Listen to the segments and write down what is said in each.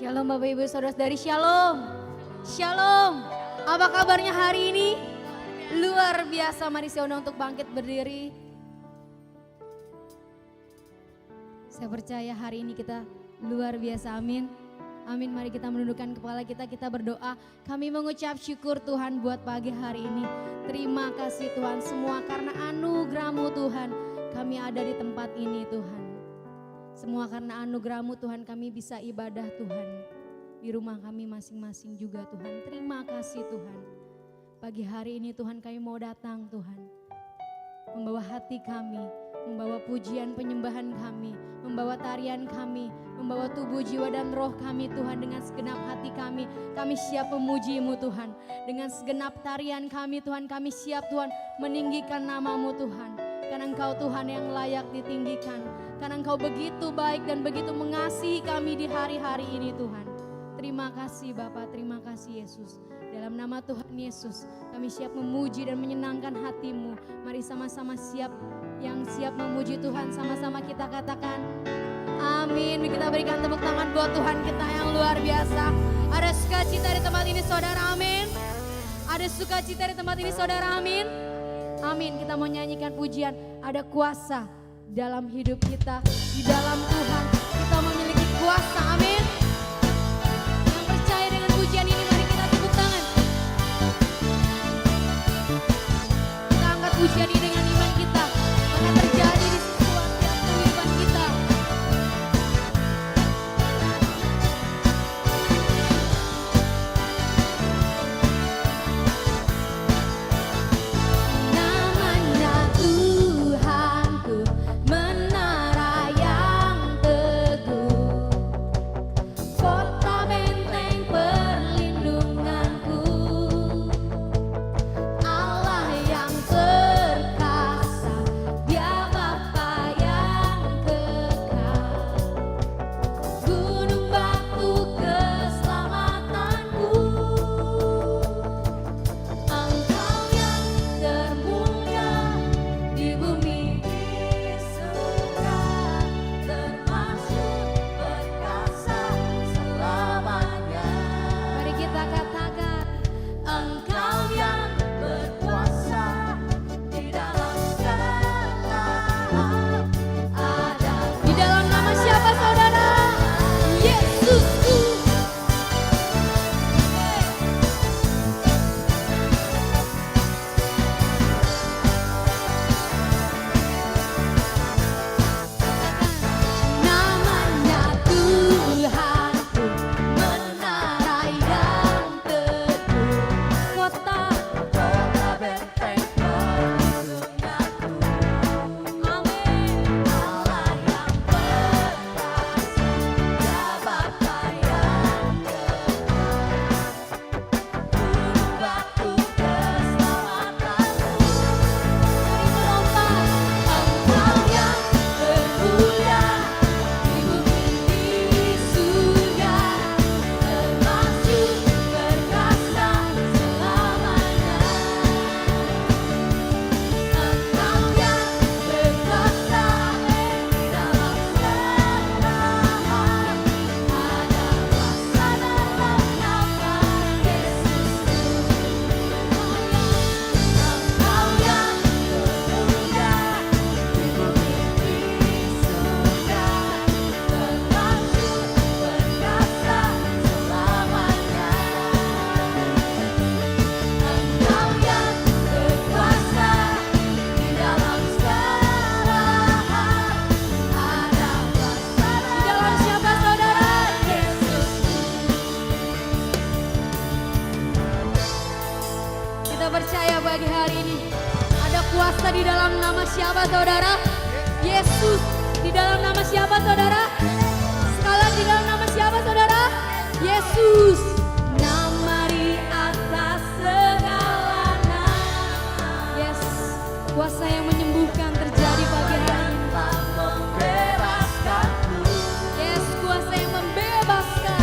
Shalom Bapak Ibu Saudara dari Shalom. Shalom. Apa kabarnya hari ini? Luar biasa, mari saya undang untuk bangkit berdiri. Saya percaya hari ini kita luar biasa, amin. Amin, mari kita menundukkan kepala kita berdoa. Kami mengucap syukur Tuhan buat pagi hari ini. Terima kasih Tuhan semua karena anugerah-Mu Tuhan. Kami ada di tempat ini Tuhan. Semua karena anugerah-Mu Tuhan kami bisa ibadah Tuhan. Di rumah kami masing-masing juga Tuhan. Terima kasih Tuhan. Pagi hari ini Tuhan kami mau datang Tuhan. Membawa hati kami, membawa pujian penyembahan kami, membawa tarian kami, membawa tubuh, jiwa dan roh kami Tuhan dengan segenap hati kami. Kami siap memuji-Mu Tuhan. Dengan segenap tarian kami Tuhan, kami siap Tuhan meninggikan nama-Mu Tuhan. Karena Engkau Tuhan yang layak ditinggikan. Karena Engkau begitu baik dan begitu mengasihi kami di hari-hari ini Tuhan. Terima kasih Bapa, terima kasih Yesus. Dalam nama Tuhan Yesus, kami siap memuji dan menyenangkan hati-Mu. Mari sama-sama siap, yang siap memuji Tuhan, sama-sama kita katakan amin. Kita berikan tepuk tangan buat Tuhan kita yang luar biasa. Ada sukacita di tempat ini saudara, amin. Ada sukacita di tempat ini saudara, amin. Amin, kita mau nyanyikan pujian. Ada kuasa dalam hidup kita, di dalam Tuhan kita memiliki kuasa, amin. Yang percaya dengan pujian ini mari kita tepuk tangan. Kita angkat pujian ini dengan iman kita, maka terjadi di setiap kehidupan kita. Namanya Tuhanku, menara yang teguh, kota benteng perlindunganku, Allah yang perkasa, Dia Bapa yang kekal, gunung batu keselamatanku, Engkau yang termulia di bumi di surga, termasyhur perkasa selamanya. Mari kita katakan, Engkau yang berkuasa di dalam segala hal. Ada di dalam nama siapa saudara? Yesusku. Namanya Tuhanku, menara yang teguh, kota benteng perlindunganku, amin. Allah yang perkasa, Dia Bapa yang kekal, gunung batu keselamatanku. Mari melompat, Engkau yang termulia di bumi di surga, termasyhur perkasa selamanya. Engkau yang berkuasa di dalam segala hal. Ada kuasa dalam nama Yesusku. Engkau yang termulia di bumi di surga, termasyhur perkasa selamanya. Engkau yang berkuasa di dalam segala hal. Ada kuasa di dalam siapa saudara? Yesus. Kita percaya pagi hari ini ada kuasa di dalam nama siapa saudara? Yesus. Di dalam nama siapa saudara? Sekali lagi, di dalam nama siapa saudara? Yesus. Nama di atas segala nama. Yes, kuasa yang menyembuhkan terjadi pagi hari ini. Yes, kuasa yang membebaskan.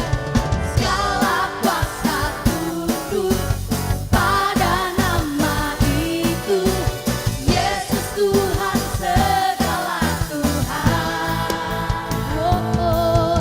Segala kuasa tunduk pada nama itu, Yesus Tuhan segala Tuhan. Oh, oh.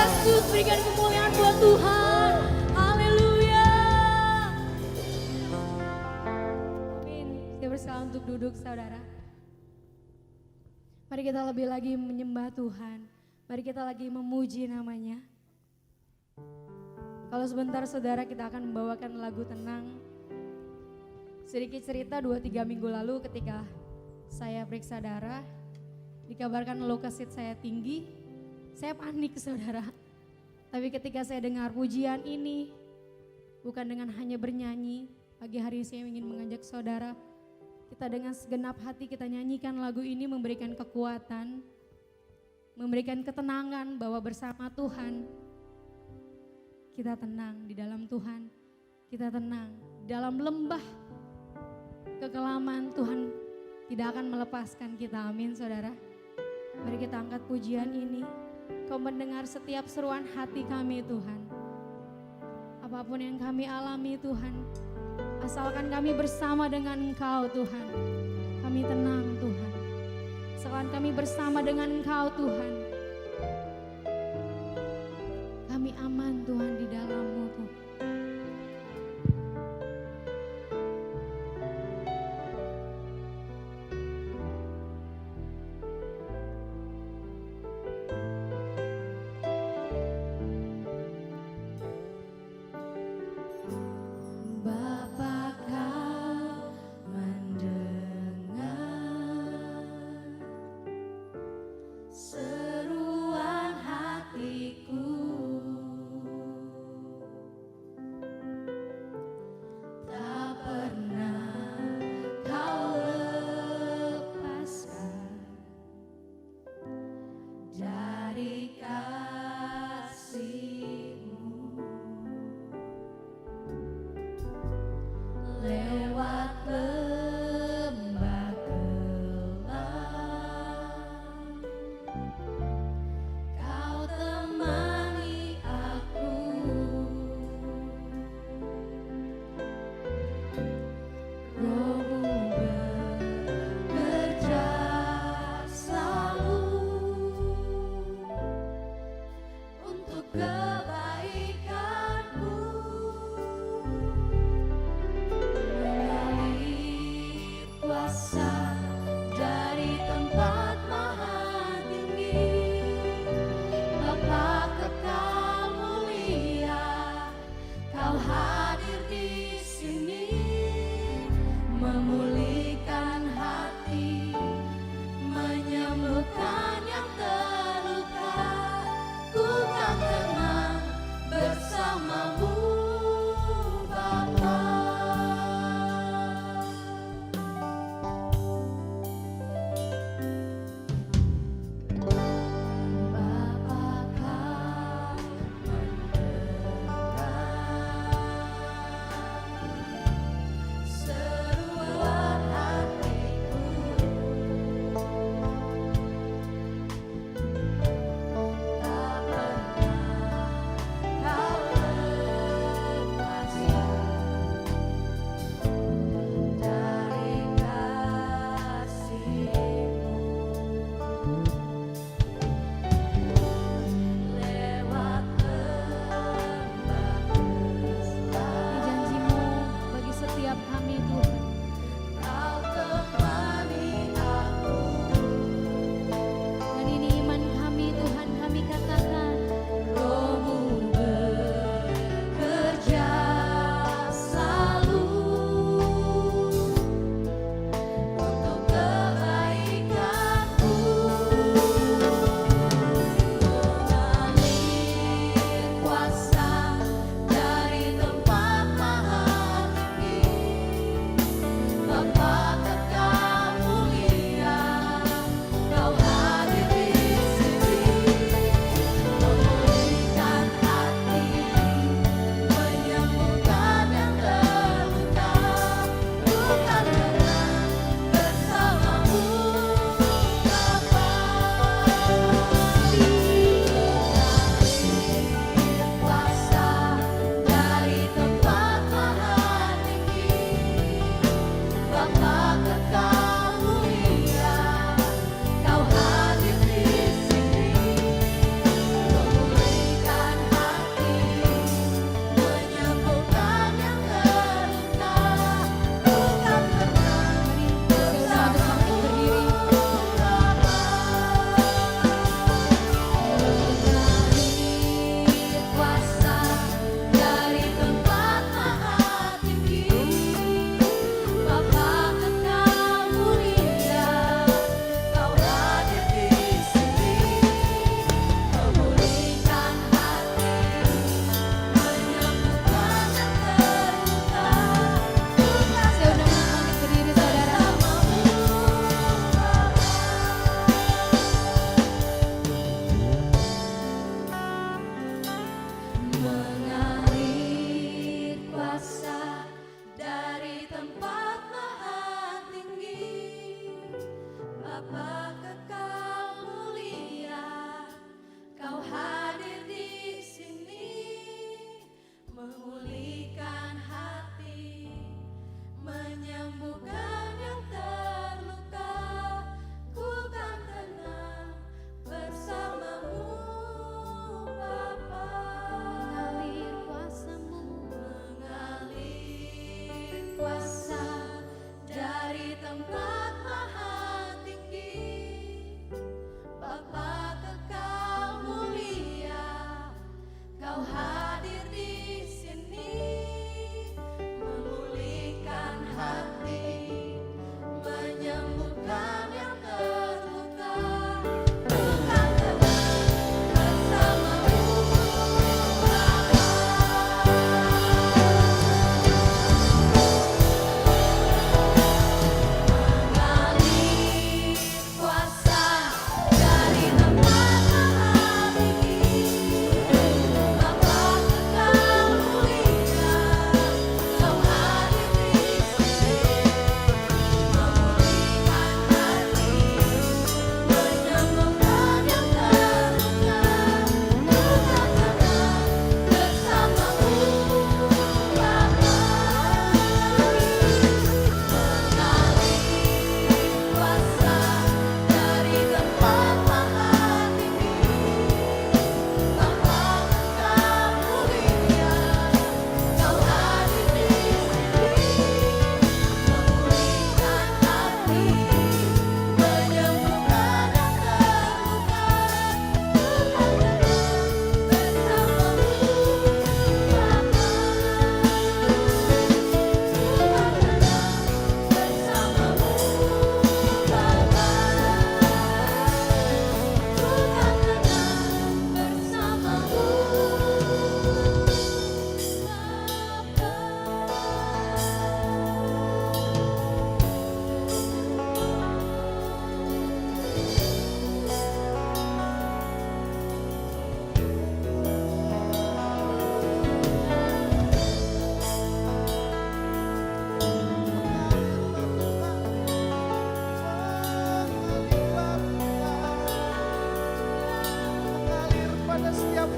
Yesus, berikan kemuliaan buat Tuhan. Haleluya. Amin. Saya bersalah untuk duduk saudara. Mari kita lebih lagi menyembah Tuhan. Mari kita lagi memuji namanya. Kalau sebentar saudara kita akan membawakan lagu tenang. Sedikit cerita 2-3 minggu lalu ketika saya periksa darah, dikabarkan leukosit saya tinggi, saya panik saudara. Tapi ketika saya dengar pujian ini, bukan dengan hanya bernyanyi, pagi hari saya ingin mengajak saudara, kita dengan segenap hati kita nyanyikan lagu ini, memberikan kekuatan, memberikan ketenangan bahwa bersama Tuhan, kita tenang di dalam Tuhan, kita tenang di dalam lembah kekelaman. Tuhan tidak akan melepaskan kita, amin saudara. Mari kita angkat pujian ini. Kau mendengar setiap seruan hati kami Tuhan. Apapun yang kami alami Tuhan, asalkan kami bersama dengan Engkau Tuhan, kami tenang Tuhan. Asalkan kami bersama dengan Engkau Tuhan, kami aman Tuhan di dalam-Mu Tuhan.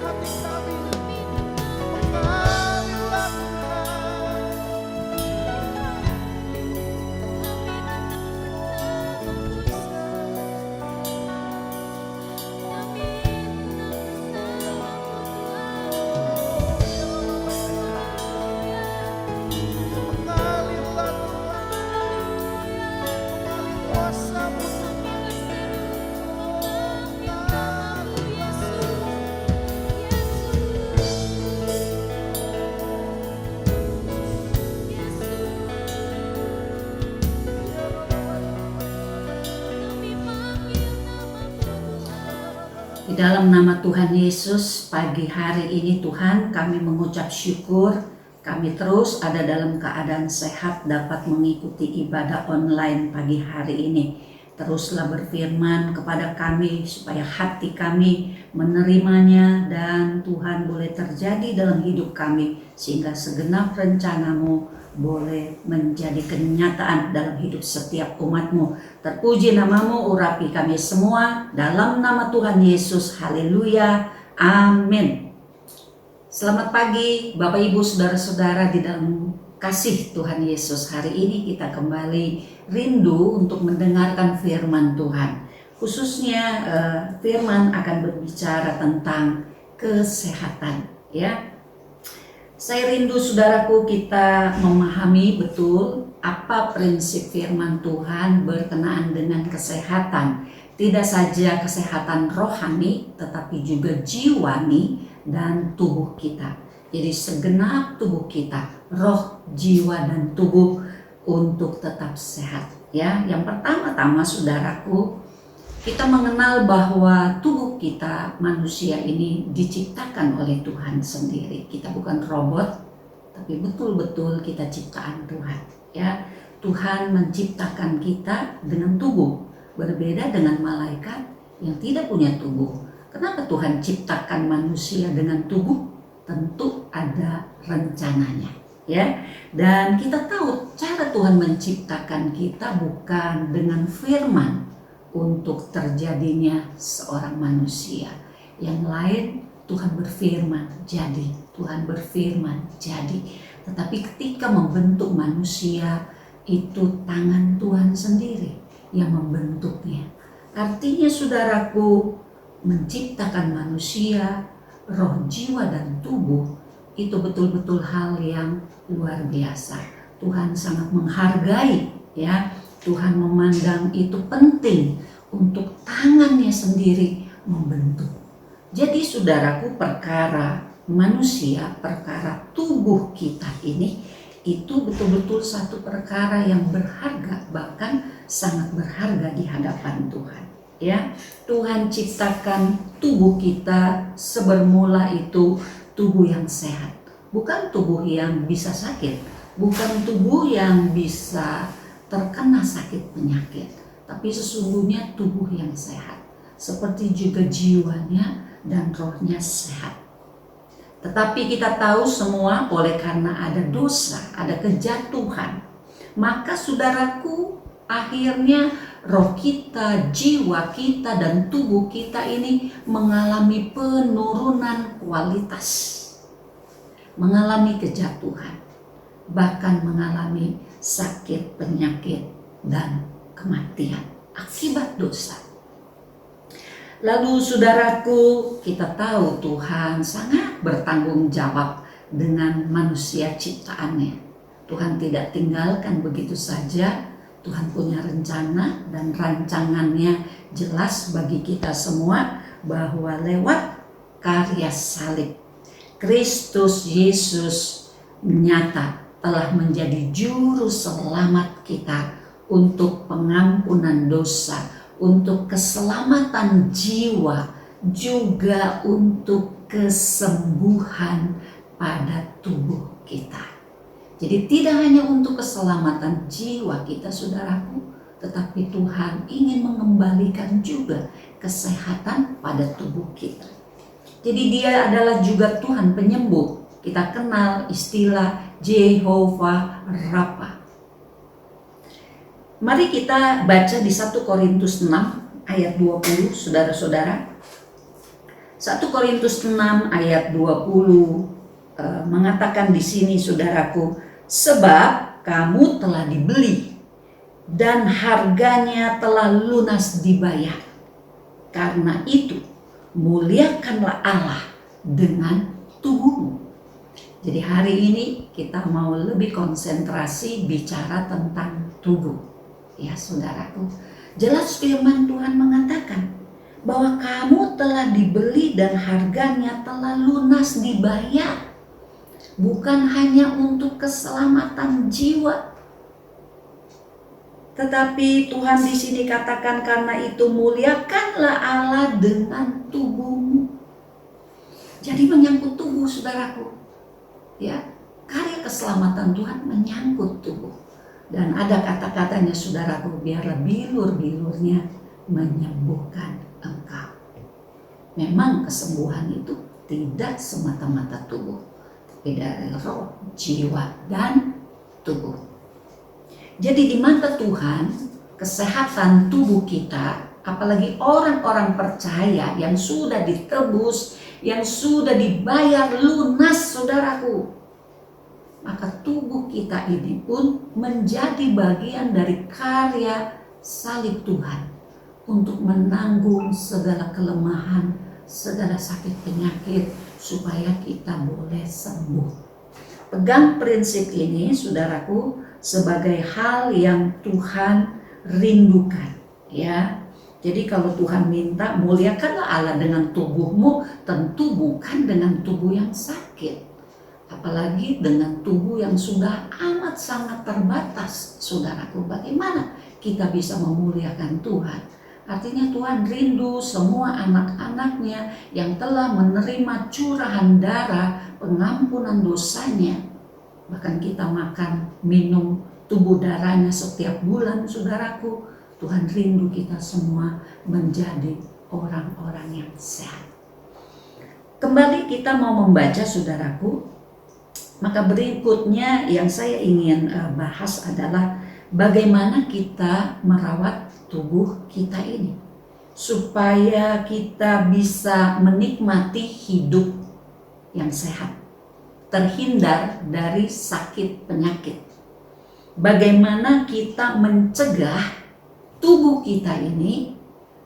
hati kami. Mengalilah Di dalam nama Tuhan Yesus, pagi hari ini Tuhan kami mengucap syukur. Kami terus ada dalam keadaan sehat dapat mengikuti ibadah online pagi hari ini. Teruslah berfirman kepada kami supaya hati kami menerimanya dan Tuhan boleh terjadi dalam hidup kami sehingga segenap rencanamu boleh menjadi kenyataan dalam hidup setiap umatmu. Terpuji namamu, urapi kami semua dalam nama Tuhan Yesus. Haleluya, amin. Selamat pagi Bapak Ibu Saudara-saudara di dalam kasih Tuhan Yesus. Hari ini kita kembali rindu untuk mendengarkan firman Tuhan. Khususnya firman akan berbicara tentang kesehatan, ya. Saya rindu saudaraku kita memahami betul apa prinsip firman Tuhan berkenaan dengan kesehatan. Tidak saja kesehatan rohani tetapi juga jiwani dan tubuh kita. Jadi segenap tubuh kita, roh, jiwa dan tubuh untuk tetap sehat. Ya, yang pertama-tama saudaraku, kita mengenal bahwa tubuh kita manusia ini diciptakan oleh Tuhan sendiri. Kita bukan robot, tapi betul-betul kita ciptaan Tuhan. Ya, Tuhan menciptakan kita dengan tubuh, berbeda dengan malaikat yang tidak punya tubuh. Kenapa Tuhan ciptakan manusia dengan tubuh? Tentu ada rencananya. Ya, dan kita tahu cara Tuhan menciptakan kita bukan dengan firman untuk terjadinya seorang manusia. Yang lain Tuhan berfirman jadi, Tuhan berfirman jadi. Tetapi ketika membentuk manusia, itu tangan Tuhan sendiri yang membentuknya. Artinya saudaraku, menciptakan manusia, roh, jiwa dan tubuh itu betul-betul hal yang luar biasa. Tuhan sangat menghargai, ya. Tuhan memandang itu penting untuk tangannya sendiri membentuk. Jadi saudaraku, perkara manusia, perkara tubuh kita ini itu betul-betul satu perkara yang berharga, bahkan sangat berharga di hadapan Tuhan. Ya, Tuhan ciptakan tubuh kita sebermula itu tubuh yang sehat, bukan tubuh yang bisa sakit, bukan tubuh yang bisa terkena sakit penyakit, tapi sesungguhnya tubuh yang sehat, seperti juga jiwanya dan rohnya sehat. Tetapi kita tahu semua oleh karena ada dosa, ada kejatuhan, maka saudaraku, akhirnya roh kita, jiwa kita dan tubuh kita ini mengalami penurunan kualitas, mengalami kejatuhan, bahkan mengalami sakit, penyakit, dan kematian akibat dosa. Lalu saudaraku, kita tahu Tuhan sangat bertanggung jawab dengan manusia ciptaannya. Tuhan tidak tinggalkan begitu saja. Tuhan punya rencana dan rancangannya jelas bagi kita semua, bahwa lewat karya salib Kristus Yesus nyata telah menjadi juru selamat kita untuk pengampunan dosa, untuk keselamatan jiwa, juga untuk kesembuhan pada tubuh kita. Jadi tidak hanya untuk keselamatan jiwa kita saudaraku, tetapi Tuhan ingin mengembalikan juga kesehatan pada tubuh kita. Jadi Dia adalah juga Tuhan penyembuh. Kita kenal istilah Jehovah Rafa. Mari kita baca di 1 Korintus 6 ayat 20, saudara-saudara. 1 Korintus 6 ayat 20 mengatakan di sini saudaraku, sebab kamu telah dibeli dan harganya telah lunas dibayar. Karena itu muliakanlah Allah dengan tubuhmu. Jadi hari ini kita mau lebih konsentrasi bicara tentang tubuh. Ya saudaraku, jelas firman Tuhan mengatakan bahwa kamu telah dibeli dan harganya telah lunas dibayar. Bukan hanya untuk keselamatan jiwa, tetapi Tuhan di sini katakan karena itu muliakanlah Allah dengan tubuhmu. Jadi menyangkut tubuh saudaraku. Ya, karya keselamatan Tuhan menyangkut tubuh. Dan ada kata-katanya saudaraku, biarlah bilur-bilurnya menyembuhkan engkau. Memang kesembuhan itu tidak semata-mata tubuh, tapi dari roh, jiwa, dan tubuh. Jadi di mata Tuhan, kesehatan tubuh kita, apalagi orang-orang percaya yang sudah ditebus, yang sudah dibayar lunas saudaraku, maka tubuh kita ini pun menjadi bagian dari karya salib Tuhan untuk menanggung segala kelemahan, segala sakit penyakit, supaya kita boleh sembuh. Pegang prinsip ini saudaraku sebagai hal yang Tuhan rindukan, ya. Jadi kalau Tuhan minta muliakanlah Allah dengan tubuhmu, tentu bukan dengan tubuh yang sakit, apalagi dengan tubuh yang sudah amat sangat terbatas. Saudaraku, bagaimana kita bisa memuliakan Tuhan? Artinya Tuhan rindu semua anak-anaknya yang telah menerima curahan darah, pengampunan dosanya. Bahkan kita makan, minum tubuh darahnya setiap bulan saudaraku. Tuhan rindu kita semua menjadi orang-orang yang sehat. Kembali kita mau membaca saudaraku. Maka berikutnya yang saya ingin bahas adalah bagaimana kita merawat tubuh kita ini supaya kita bisa menikmati hidup yang sehat, terhindar dari sakit penyakit. Bagaimana kita mencegah tubuh kita ini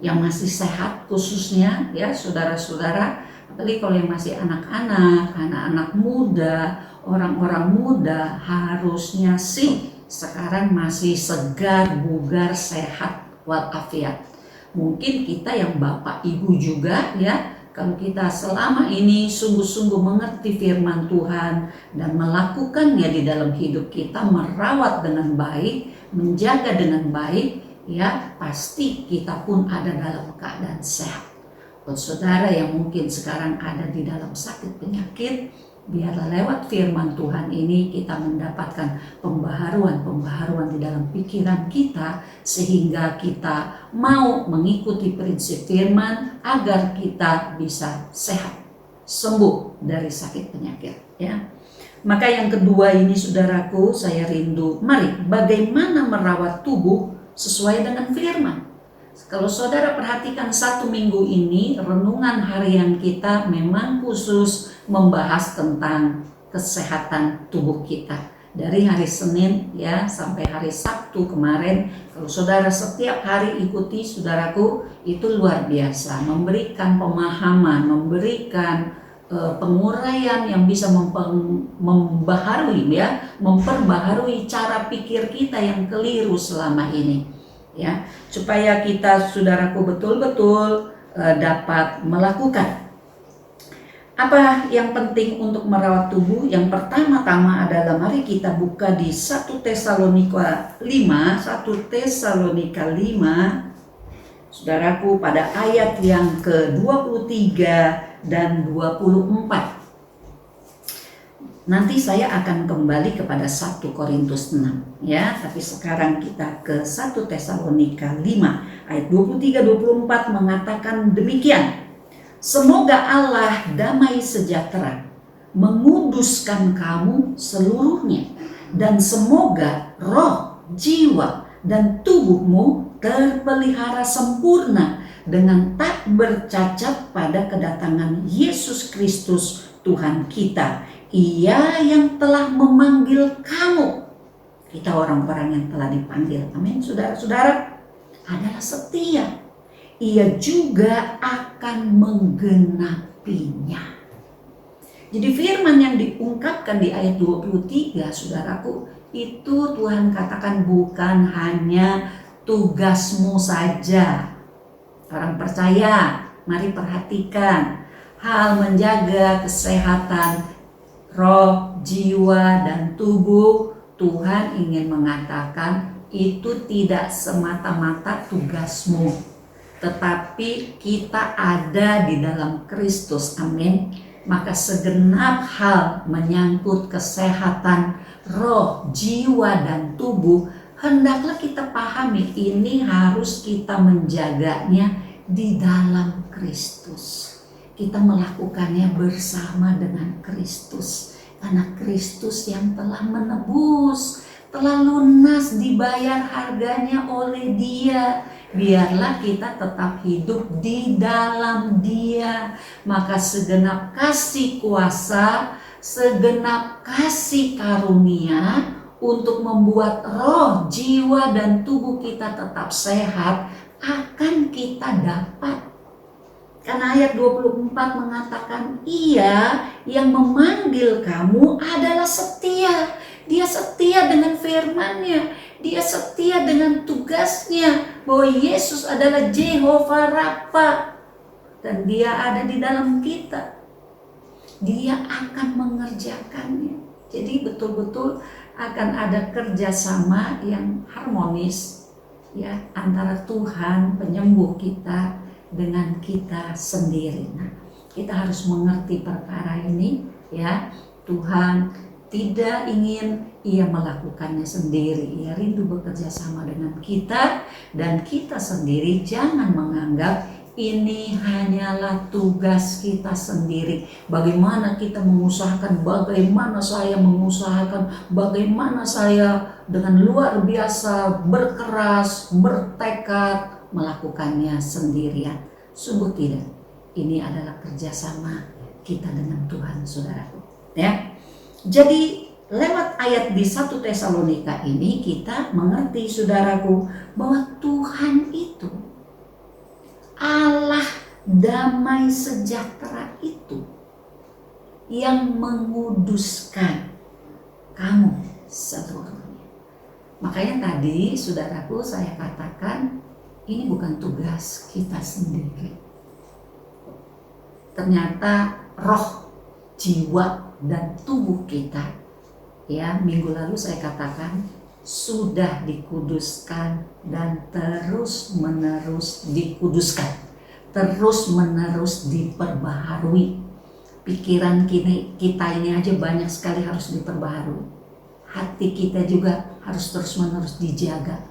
yang masih sehat, khususnya ya saudara-saudara, apalagi kalau yang masih anak-anak, anak-anak muda, orang-orang muda, harusnya sih sekarang masih segar, bugar, sehat walafiat. Mungkin kita yang bapak ibu juga ya, kalau kita selama ini sungguh-sungguh mengerti firman Tuhan dan melakukannya di dalam hidup kita, merawat dengan baik, menjaga dengan baik, ya pasti kita pun ada dalam keadaan sehat. Buat saudara yang mungkin sekarang ada di dalam sakit penyakit, biarlah lewat firman Tuhan ini kita mendapatkan pembaharuan di dalam pikiran kita, sehingga kita mau mengikuti prinsip firman agar kita bisa sehat, sembuh dari sakit penyakit, ya. Maka yang kedua ini saudaraku, saya rindu, mari bagaimana merawat tubuh sesuai dengan firman. Kalau saudara perhatikan 1 minggu ini, renungan harian kita memang khusus membahas tentang kesehatan tubuh kita. Dari hari Senin ya sampai hari Sabtu kemarin, kalau saudara setiap hari ikuti saudaraku, itu luar biasa, memberikan pemahaman, memberikan penguraian yang bisa membaharui ya, memperbaharui cara pikir kita yang keliru selama ini. Ya, supaya kita saudaraku betul-betul dapat melakukan apa yang penting untuk merawat tubuh. Yang pertama-tama adalah mari kita buka di 1 Tesalonika 5 saudaraku, pada ayat yang ke-23 dan 24. Nanti saya akan kembali kepada 1 Korintus 6 ya, tapi sekarang kita ke 1 Tesalonika 5 ayat 23-24 mengatakan demikian. Semoga Allah damai sejahtera menguduskan kamu seluruhnya, dan semoga roh, jiwa, dan tubuhmu terpelihara sempurna dengan taat bercacat pada kedatangan Yesus Kristus Tuhan kita. Ia yang telah memanggil kamu. Kita orang-orang yang telah dipanggil, amin, saudara-saudara, adalah setia. Ia juga akan menggenapinya. Jadi firman yang diungkapkan di ayat 23, saudaraku, itu Tuhan katakan bukan hanya tugasmu saja. Orang percaya, mari perhatikan hal menjaga kesehatan roh, jiwa, dan tubuh. Tuhan ingin mengatakan itu tidak semata-mata tugasmu, tetapi kita ada di dalam Kristus, amin. Maka segenap hal menyangkut kesehatan roh, jiwa, dan tubuh hendaklah kita pahami ini harus kita menjaganya di dalam Kristus. Kita melakukannya bersama dengan Kristus, karena Kristus yang telah menebus, telah lunas dibayar harganya oleh Dia. Biarlah kita tetap hidup di dalam Dia, maka segenap kasih kuasa, segenap kasih karunia untuk membuat roh, jiwa, dan tubuh kita tetap sehat akan kita dapat. Karena ayat 24 mengatakan Ia yang memanggil kamu adalah setia. Dia setia dengan firman-Nya, Dia setia dengan tugasnya, bahwa Yesus adalah Jehovah Rafa dan Dia ada di dalam kita. Dia akan mengerjakannya. Jadi betul-betul akan ada kerjasama yang harmonis ya antara Tuhan penyembuh kita dengan kita sendiri. Nah, kita harus mengerti perkara ini ya. Tuhan tidak ingin Ia melakukannya sendiri. Ia rindu bekerja sama dengan kita, dan kita sendiri jangan menganggap ini hanyalah tugas kita sendiri. Bagaimana kita mengusahakan, bagaimana saya mengusahakan, bagaimana saya dengan luar biasa berkeras, bertekad melakukannya sendirian. Sungguh tidak. Ini adalah kerjasama kita dengan Tuhan, saudaraku. Ya. Jadi lewat ayat di 1 Tesalonika ini kita mengerti, saudaraku, bahwa Tuhan itu Allah damai sejahtera itu yang menguduskan kamu seluruhnya. Makanya tadi, saudaraku, saya katakan ini bukan tugas kita sendiri. Ternyata roh, jiwa, dan tubuh kita, ya, minggu lalu saya katakan sudah dikuduskan dan terus menerus dikuduskan, terus menerus diperbaharui. Pikiran kita ini aja banyak sekali harus diperbaharui. Hati kita juga harus terus menerus dijaga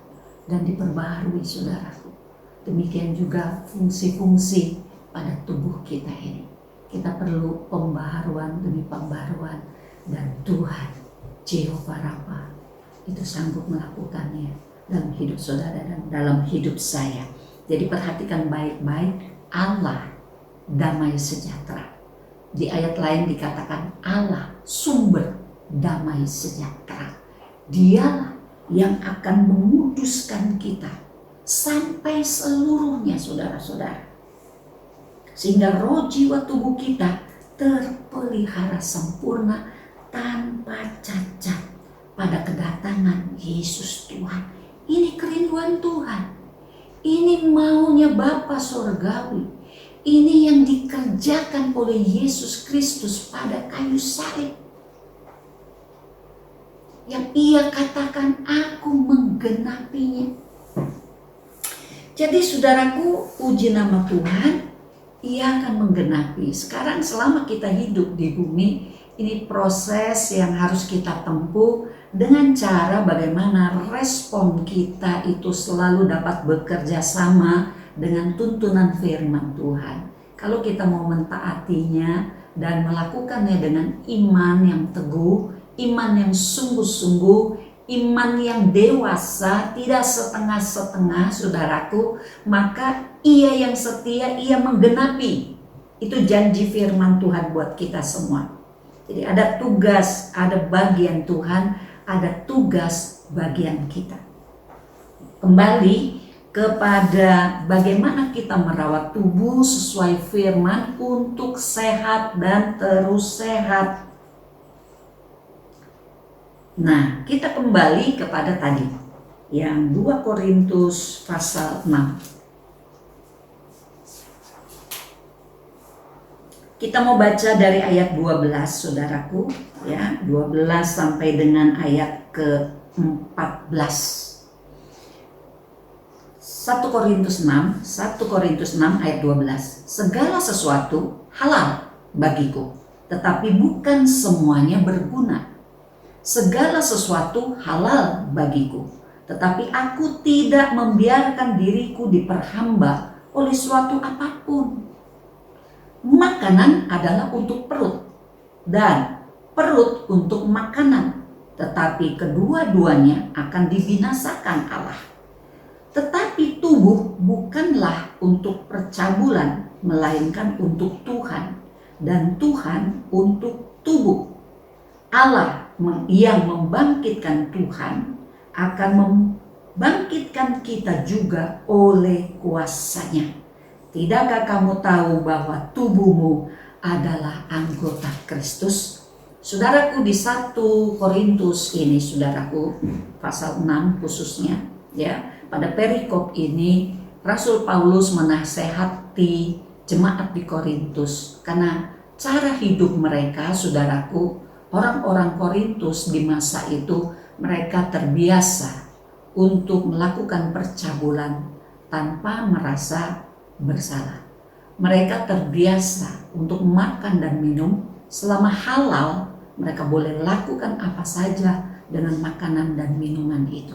dan diperbaharui, saudaraku. Demikian juga fungsi-fungsi pada tubuh kita ini. Kita perlu pembaharuan demi pembaharuan, dan Tuhan Jehovah Rafa itu sanggup melakukannya dalam hidup saudara dan dalam hidup saya. Jadi perhatikan baik-baik, Allah damai sejahtera. Di ayat lain dikatakan Allah sumber damai sejahtera. Dialah yang akan menguduskan kita sampai seluruhnya, saudara-saudara. Sehingga roh, jiwa, tubuh kita terpelihara sempurna tanpa cacat pada kedatangan Yesus Tuhan. Ini kerinduan Tuhan. Ini maunya Bapa Surgawi. Ini yang dikerjakan oleh Yesus Kristus pada kayu salib. Yang Ia katakan, aku menggenapinya. Jadi saudaraku, puji nama Tuhan, Ia akan menggenapi. Sekarang selama kita hidup di bumi, ini proses yang harus kita tempuh dengan cara bagaimana respon kita itu selalu dapat bekerja sama dengan tuntunan firman Tuhan. Kalau kita mau mentaatinya dan melakukannya dengan iman yang teguh, iman yang sungguh-sungguh, iman yang dewasa, tidak setengah-setengah saudaraku, maka ia yang setia, ia menggenapi. Itu janji firman Tuhan buat kita semua. Jadi ada tugas, ada bagian Tuhan, ada tugas bagian kita. Kembali kepada bagaimana kita merawat tubuh sesuai firman untuk sehat dan terus sehat. Nah, kita kembali kepada tadi yang 2 Korintus pasal 6. Kita mau baca dari ayat 12 saudaraku, ya, 12 sampai dengan ayat ke-14. 1 Korintus 6 ayat 12. Segala sesuatu halal bagiku, tetapi bukan semuanya berguna. Segala sesuatu halal bagiku, tetapi aku tidak membiarkan diriku diperhamba oleh suatu apapun. Makanan adalah untuk perut, dan perut untuk makanan, tetapi kedua-duanya akan dibinasakan Allah. Tetapi tubuh bukanlah untuk percabulan, melainkan untuk Tuhan, dan Tuhan untuk tubuh. Allah yang membangkitkan Tuhan akan membangkitkan kita juga oleh kuasa-Nya. Tidakkah kamu tahu bahwa tubuhmu adalah anggota Kristus? Saudaraku, di 1 Korintus ini, saudaraku, pasal 6 khususnya, ya, pada perikop ini Rasul Paulus menasehati jemaat di Korintus karena cara hidup mereka, saudaraku, orang-orang Korintus di masa itu mereka terbiasa untuk melakukan percabulan tanpa merasa bersalah. Mereka terbiasa untuk makan dan minum selama halal, mereka boleh lakukan apa saja dengan makanan dan minuman itu.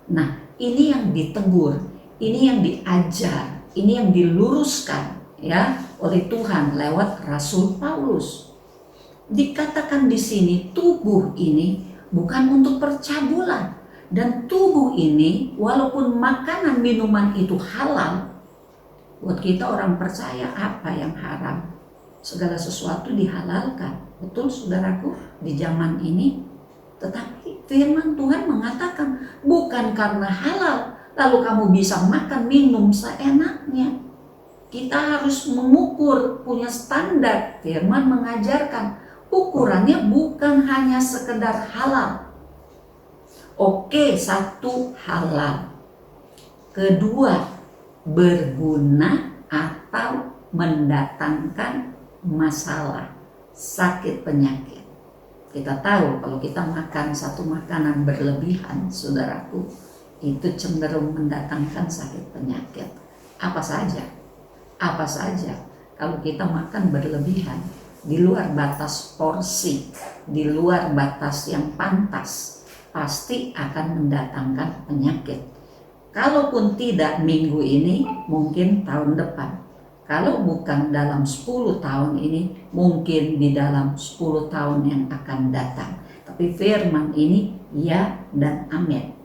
Nah, ini yang ditegur, ini yang diajar, ini yang diluruskan ya oleh Tuhan lewat Rasul Paulus. Dikatakan di sini tubuh ini bukan untuk percabulan, dan tubuh ini walaupun makanan minuman itu halal, buat kita orang percaya apa yang haram? Segala sesuatu dihalalkan, betul saudaraku, di zaman ini. Tetapi firman Tuhan mengatakan bukan karena halal lalu kamu bisa makan minum seenaknya. Kita harus mengukur, punya standar. Firman mengajarkan ukurannya bukan hanya sekedar halal. Oke, satu, halal. Kedua, berguna atau mendatangkan masalah, sakit, penyakit. Kita tahu kalau kita makan satu makanan berlebihan, saudaraku, itu cenderung mendatangkan sakit penyakit. Apa saja? Apa saja kalau kita makan berlebihan, di luar batas porsi, di luar batas yang pantas, pasti akan mendatangkan penyakit. Kalaupun tidak minggu ini, mungkin tahun depan. Kalau bukan dalam 10 tahun ini, mungkin di dalam 10 tahun yang akan datang. Tapi firman ini ya dan amin.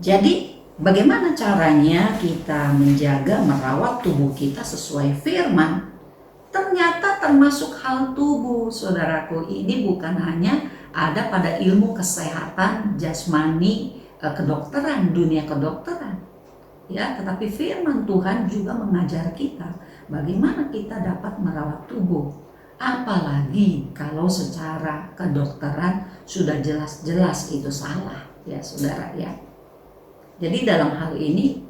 Jadi bagaimana caranya kita menjaga, merawat tubuh kita sesuai firman? Ternyata termasuk hal tubuh, saudaraku, ini bukan hanya ada pada ilmu kesehatan jasmani, kedokteran, dunia kedokteran. Ya, tetapi firman Tuhan juga mengajar kita bagaimana kita dapat merawat tubuh. Apalagi kalau secara kedokteran sudah jelas-jelas itu salah, ya saudara ya. Jadi dalam hal ini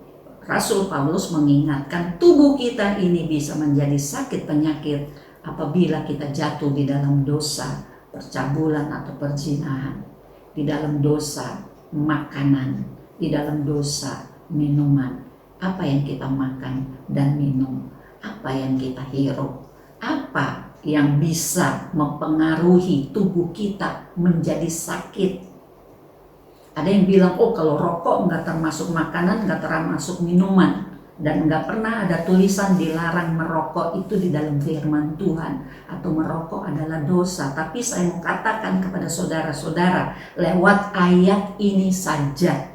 Rasul Paulus mengingatkan tubuh kita ini bisa menjadi sakit penyakit apabila kita jatuh di dalam dosa percabulan atau perzinahan, di dalam dosa makanan, di dalam dosa minuman. Apa yang kita makan dan minum, apa yang kita hirup, apa yang bisa mempengaruhi tubuh kita menjadi sakit. Ada yang bilang, oh kalau rokok nggak termasuk makanan, nggak termasuk minuman. Dan nggak pernah ada tulisan dilarang merokok itu di dalam firman Tuhan, atau merokok adalah dosa. Tapi saya mau katakan kepada saudara-saudara lewat ayat ini saja,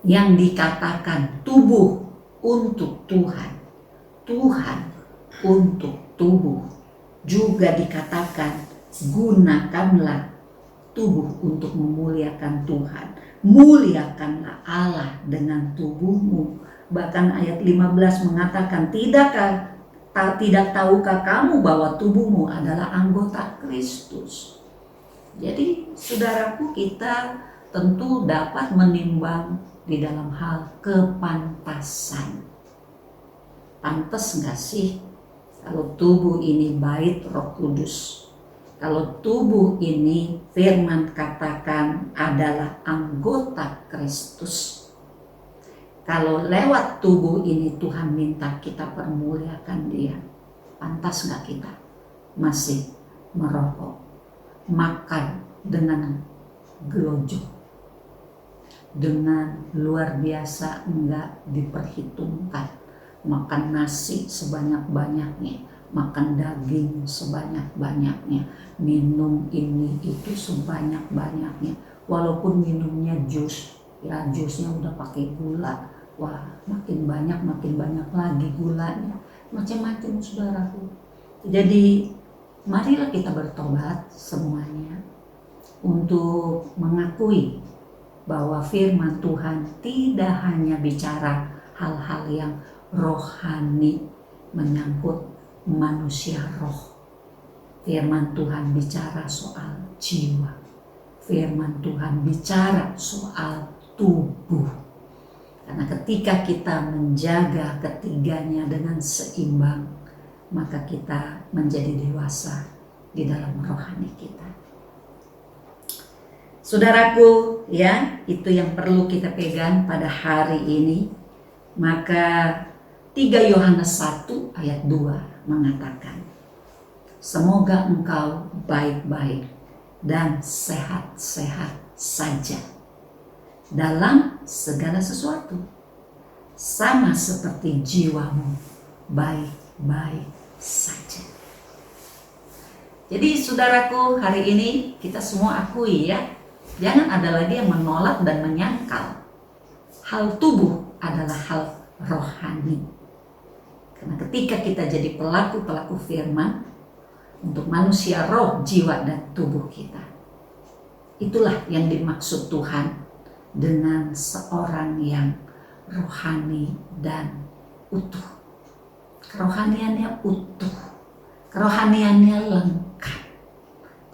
yang dikatakan tubuh untuk Tuhan, Tuhan untuk tubuh. Juga dikatakan gunakanlah tubuh untuk memuliakan Tuhan. Muliakanlah Allah dengan tubuhmu. Bahkan ayat 15 mengatakan, tidak tahukah kamu bahwa tubuhmu adalah anggota Kristus. Jadi saudaraku, kita tentu dapat menimbang di dalam hal kepantasan. Pantas gak sih kalau tubuh ini bait Roh Kudus? Kalau tubuh ini firman katakan adalah anggota Kristus. Kalau lewat tubuh ini Tuhan minta kita permuliakan Dia, pantas gak kita masih merokok, makan dengan gelojok, dengan luar biasa enggak diperhitungkan, makan nasi sebanyak-banyaknya, makan daging sebanyak-banyaknya, minum ini itu sebanyak-banyaknya, walaupun minumnya jus, ya jusnya udah pakai gula. Wah, makin banyak lagi gulanya, macam-macam saudaraku. Jadi marilah kita bertobat semuanya untuk mengakui bahwa firman Tuhan tidak hanya bicara hal-hal yang rohani menyangkut manusia roh. Firman Tuhan bicara soal jiwa. Firman Tuhan bicara soal tubuh. Karena ketika kita menjaga ketiganya dengan seimbang, maka kita menjadi dewasa di dalam rohani kita. Saudaraku, ya, itu yang perlu kita pegang pada hari ini. Maka 3 Yohanes 1 ayat 2 mengatakan, semoga engkau baik-baik dan sehat-sehat saja dalam segala sesuatu, sama seperti jiwamu baik-baik saja. Jadi saudaraku, hari ini kita semua akui ya, jangan ada lagi yang menolak dan menyangkal. Hal tubuh adalah hal rohani. Karena ketika kita jadi pelaku-pelaku firman untuk manusia roh, jiwa, dan tubuh kita, itulah yang dimaksud Tuhan dengan seorang yang rohani dan utuh. Kerohaniannya utuh, kerohaniannya lengkap.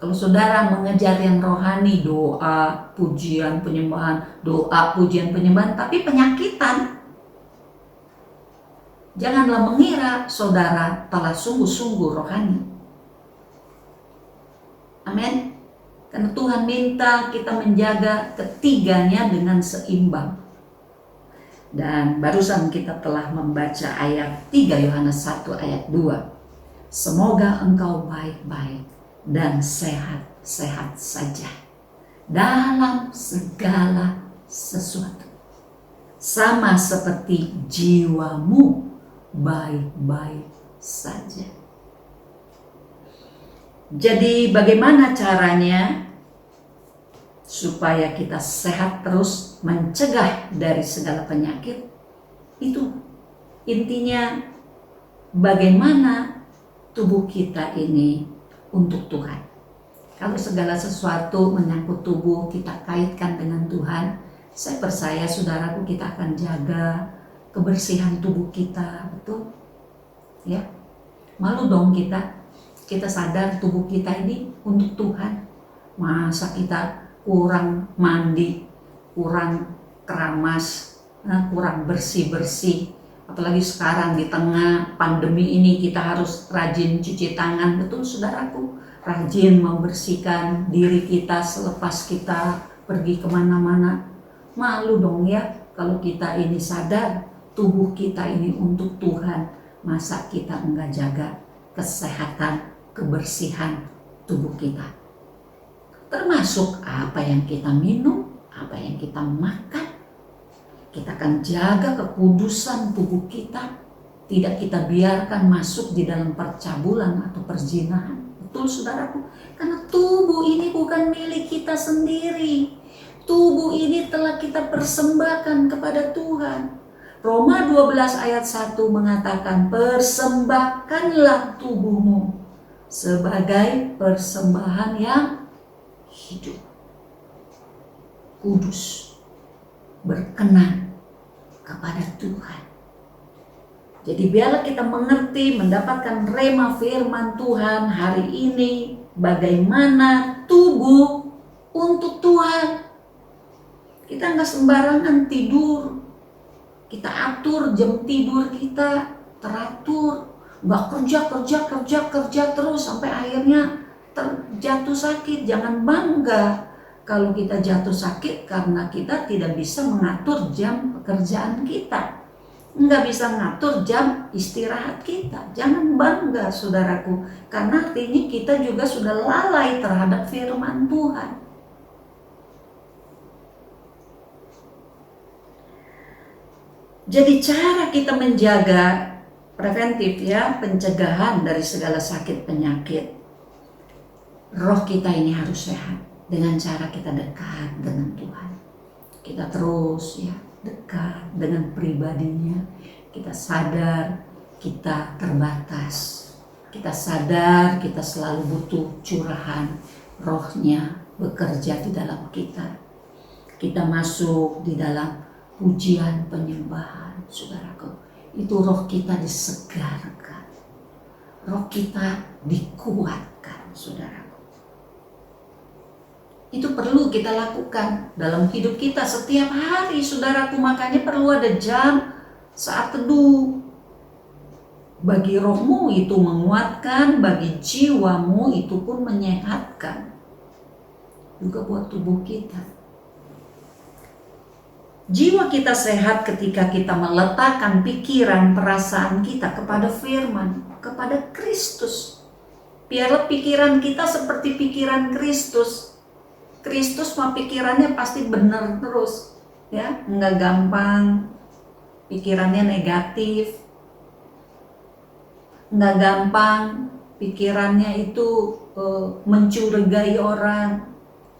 Kalau saudara mengejar yang rohani, doa, pujian, penyembahan, doa, pujian, penyembahan, tapi penyakitan, janganlah mengira saudara telah sungguh-sungguh rohani. Amin. Karena Tuhan minta kita menjaga ketiganya dengan seimbang. Dan barusan kita telah membaca ayat 3 Yohanes 1 ayat 2. Semoga engkau baik-baik dan sehat-sehat saja dalam segala sesuatu, sama seperti jiwamu baik-baik saja. Jadi bagaimana caranya supaya kita sehat terus, mencegah dari segala penyakit? Itu intinya, bagaimana tubuh kita ini untuk Tuhan. Kalau segala sesuatu menyangkut tubuh kita kaitkan dengan Tuhan, saya percaya saudaraku, kita akan jaga kebersihan tubuh kita, betul? Ya, malu dong kita sadar tubuh kita ini untuk Tuhan. Masa kita kurang mandi, kurang keramas, kurang bersih-bersih. Apalagi sekarang di tengah pandemi ini kita harus rajin cuci tangan, betul saudaraku? Rajin membersihkan diri kita selepas kita pergi kemana-mana. Malu dong ya kalau kita ini sadar tubuh kita ini untuk Tuhan. Masa kita enggak jaga kesehatan, kebersihan tubuh kita, termasuk apa yang kita minum, apa yang kita makan. Kita akan jaga kekudusan tubuh kita. Tidak kita biarkan masuk di dalam percabulan atau perzinahan. Betul saudaraku? Karena tubuh ini bukan milik kita sendiri. Tubuh ini telah kita persembahkan kepada Tuhan. Roma 12 ayat 1 mengatakan, persembahkanlah tubuhmu sebagai persembahan yang hidup, kudus, berkenan kepada Tuhan. Jadi biarlah kita mengerti, mendapatkan rema firman Tuhan hari ini, bagaimana tubuh untuk Tuhan. Kita nggak sembarangan tidur, kita atur jam tidur kita teratur, nggak kerja terus sampai akhirnya jatuh sakit. Jangan bangga kalau kita jatuh sakit karena kita tidak bisa mengatur jam pekerjaan kita, nggak bisa ngatur jam istirahat kita. Jangan bangga saudaraku, karena artinya kita juga sudah lalai terhadap firman Tuhan. Jadi cara kita menjaga preventif ya, pencegahan dari segala sakit penyakit. Roh kita ini harus sehat dengan cara kita dekat dengan Tuhan. Kita terus ya dekat dengan pribadinya. Kita sadar kita terbatas. Kita sadar kita selalu butuh curahan rohnya bekerja di dalam kita. Kita masuk di dalam pujian penyembahan, saudaraku. Itu roh kita disegarkan. Roh kita dikuatkan, saudaraku. Itu perlu kita lakukan dalam hidup kita setiap hari, saudaraku. Makanya perlu ada jam saat teduh. Bagi rohmu itu menguatkan, bagi jiwamu itu pun menyehatkan. Juga buat tubuh kita. Jiwa kita sehat ketika kita meletakkan pikiran, perasaan kita kepada firman, kepada Kristus. Biarlah pikiran kita seperti pikiran Kristus. Kristus mah pikirannya pasti benar terus, ya, nggak gampang pikirannya negatif, nggak gampang pikirannya itu mencurigai orang,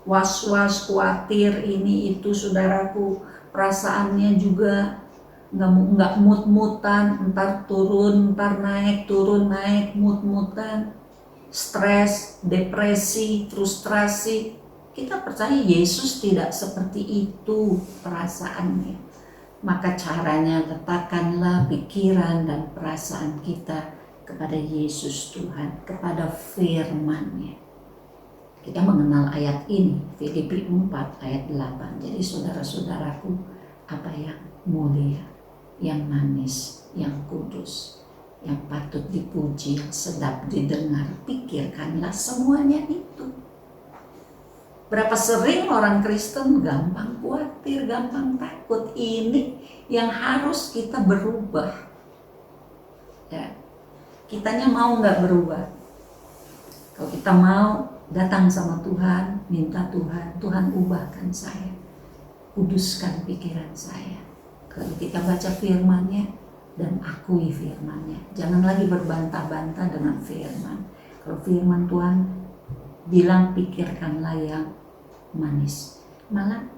was-was, khawatir ini itu, saudaraku. Perasaannya juga nggak mut-mutan, entar turun, entar naik, turun naik, mut-mutan, stres, depresi, frustrasi. Kita percaya Yesus tidak seperti itu perasaannya. Maka caranya letakkanlah pikiran dan perasaan kita kepada Yesus Tuhan, kepada firman-Nya. Kita mengenal ayat ini, Filipi 4 ayat 8. Jadi saudara-saudaraku, apa yang mulia, yang manis, yang kudus, yang patut dipuji, yang sedap didengar, pikirkanlah semuanya itu. Berapa sering orang Kristen gampang khawatir, gampang takut. Ini yang harus kita berubah. Ya, kitanya mau nggak berubah? Kalau kita mau, datang sama Tuhan, minta Tuhan, Tuhan ubahkan saya, kuduskan pikiran saya. Kalau kita baca firman-Nya dan akui firman-Nya, jangan lagi berbantah-bantah dengan firman. Kalau firman Tuhan bilang pikirkanlah yang manis,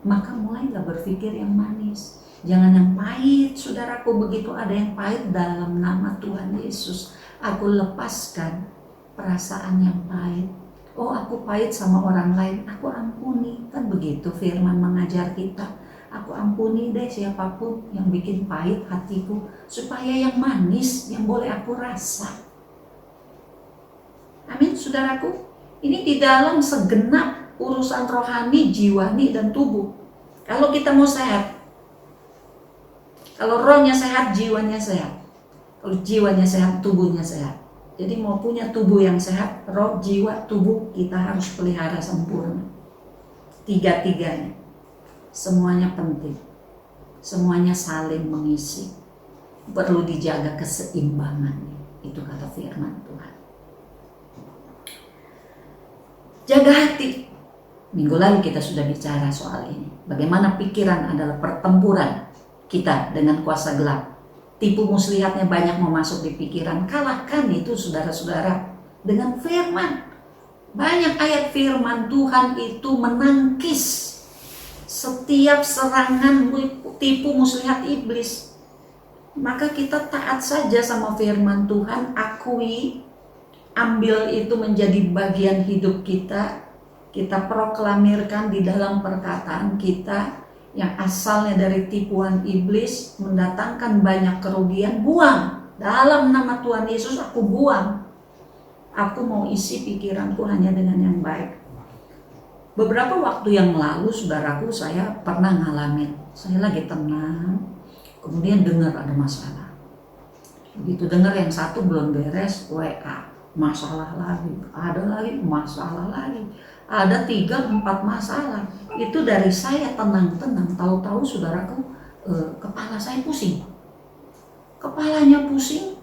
maka mulailah berpikir yang manis. Jangan yang pahit, saudaraku. Begitu ada yang pahit, dalam nama Tuhan Yesus, aku lepaskan perasaan yang pahit. Oh, aku pahit sama orang lain, aku ampuni. Kan begitu firman mengajar kita. Aku ampuni deh siapapun yang bikin pahit hatiku, supaya yang manis yang boleh aku rasa. Amin, saudaraku. Ini di dalam segenap urusan rohani, jiwani, dan tubuh. Kalau kita mau sehat, kalau rohnya sehat, jiwanya sehat. Kalau jiwanya sehat, tubuhnya sehat. Jadi mau punya tubuh yang sehat, roh, jiwa, tubuh, kita harus pelihara sempurna. Tiga-tiganya. Semuanya penting. Semuanya saling mengisi. Perlu dijaga keseimbangannya. Itu kata firman Tuhan. Jaga hati. Minggu lalu kita sudah bicara soal ini. Bagaimana pikiran adalah pertempuran. kita dengan kuasa gelap. Tipu muslihatnya banyak mau masuk di pikiran. Kalahkan itu saudara-saudara dengan firman. Banyak ayat firman Tuhan itu menangkis setiap serangan tipu muslihat iblis. Maka kita taat saja sama firman Tuhan, akui, ambil itu menjadi bagian hidup kita. Kita proklamirkan di dalam perkataan kita yang asalnya dari tipuan iblis, mendatangkan banyak kerugian, buang. Dalam nama Tuhan Yesus aku buang. Aku mau isi pikiranku hanya dengan yang baik. Beberapa waktu yang lalu, saudaraku, saya pernah ngalamin. Saya lagi tenang, kemudian dengar ada masalah. Begitu dengar yang satu belum beres, WA, masalah lagi, ada lagi, masalah lagi. Ada 3-4 masalah. Itu dari saya tenang-tenang, tahu-tahu saudaraku, kepala saya pusing. Kepalanya pusing,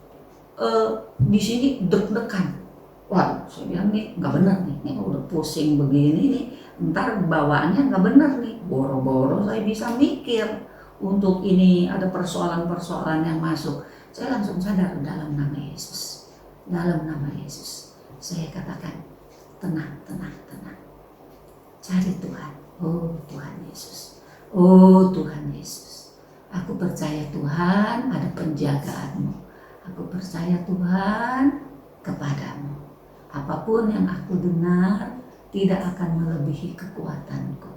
di sini deg-degan. Waduh, saya bilang nih nggak benar nih, ini udah pusing begini nih, ntar bawaannya nggak benar nih. Boro-boro saya bisa mikir untuk ini ada persoalan-persoalan yang masuk. Saya langsung sadar dalam nama Yesus, dalam nama Yesus. Saya katakan, tenang, tenang, tenang. Cari Tuhan. Oh Tuhan Yesus. Oh Tuhan Yesus. Aku percaya Tuhan ada penjagaanmu. Aku percaya Tuhan kepadamu. Apapun yang aku dengar tidak akan melebihi kekuatanku.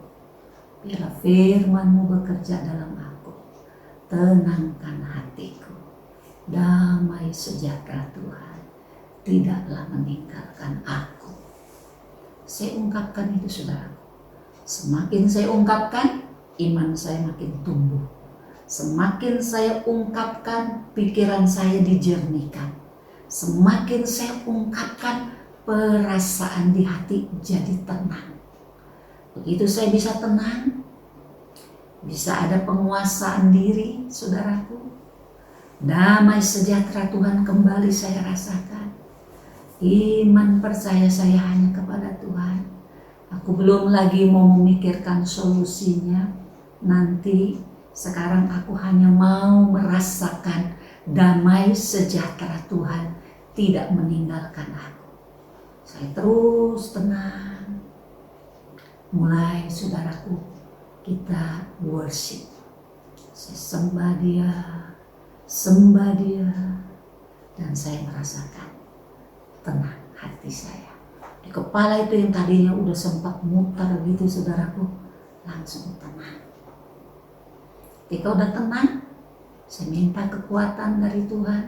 Biarlah firman-Mu bekerja dalam aku. Tenangkan hatiku. Damai sejahtera Tuhan tidaklah meninggalkan aku. Saya ungkapkan itu saudara. Semakin saya ungkapkan, iman saya makin tumbuh. Semakin saya ungkapkan, pikiran saya dijernihkan. Semakin saya ungkapkan, perasaan di hati jadi tenang. Begitu saya bisa tenang, bisa ada penguasaan diri, saudaraku. Damai sejahtera Tuhan kembali saya rasakan. Iman percaya saya hanya kepada Tuhan. Aku belum lagi mau memikirkan solusinya. Nanti sekarang aku hanya mau merasakan damai sejahtera Tuhan tidak meninggalkan aku. Saya terus tenang. Mulai saudaraku, kita worship. Saya sembah dia, dan saya merasakan tenang hati saya. Di kepala itu yang tadinya udah sempat mutar gitu saudaraku, langsung tenang. Ketika udah tenang, saya minta kekuatan dari Tuhan.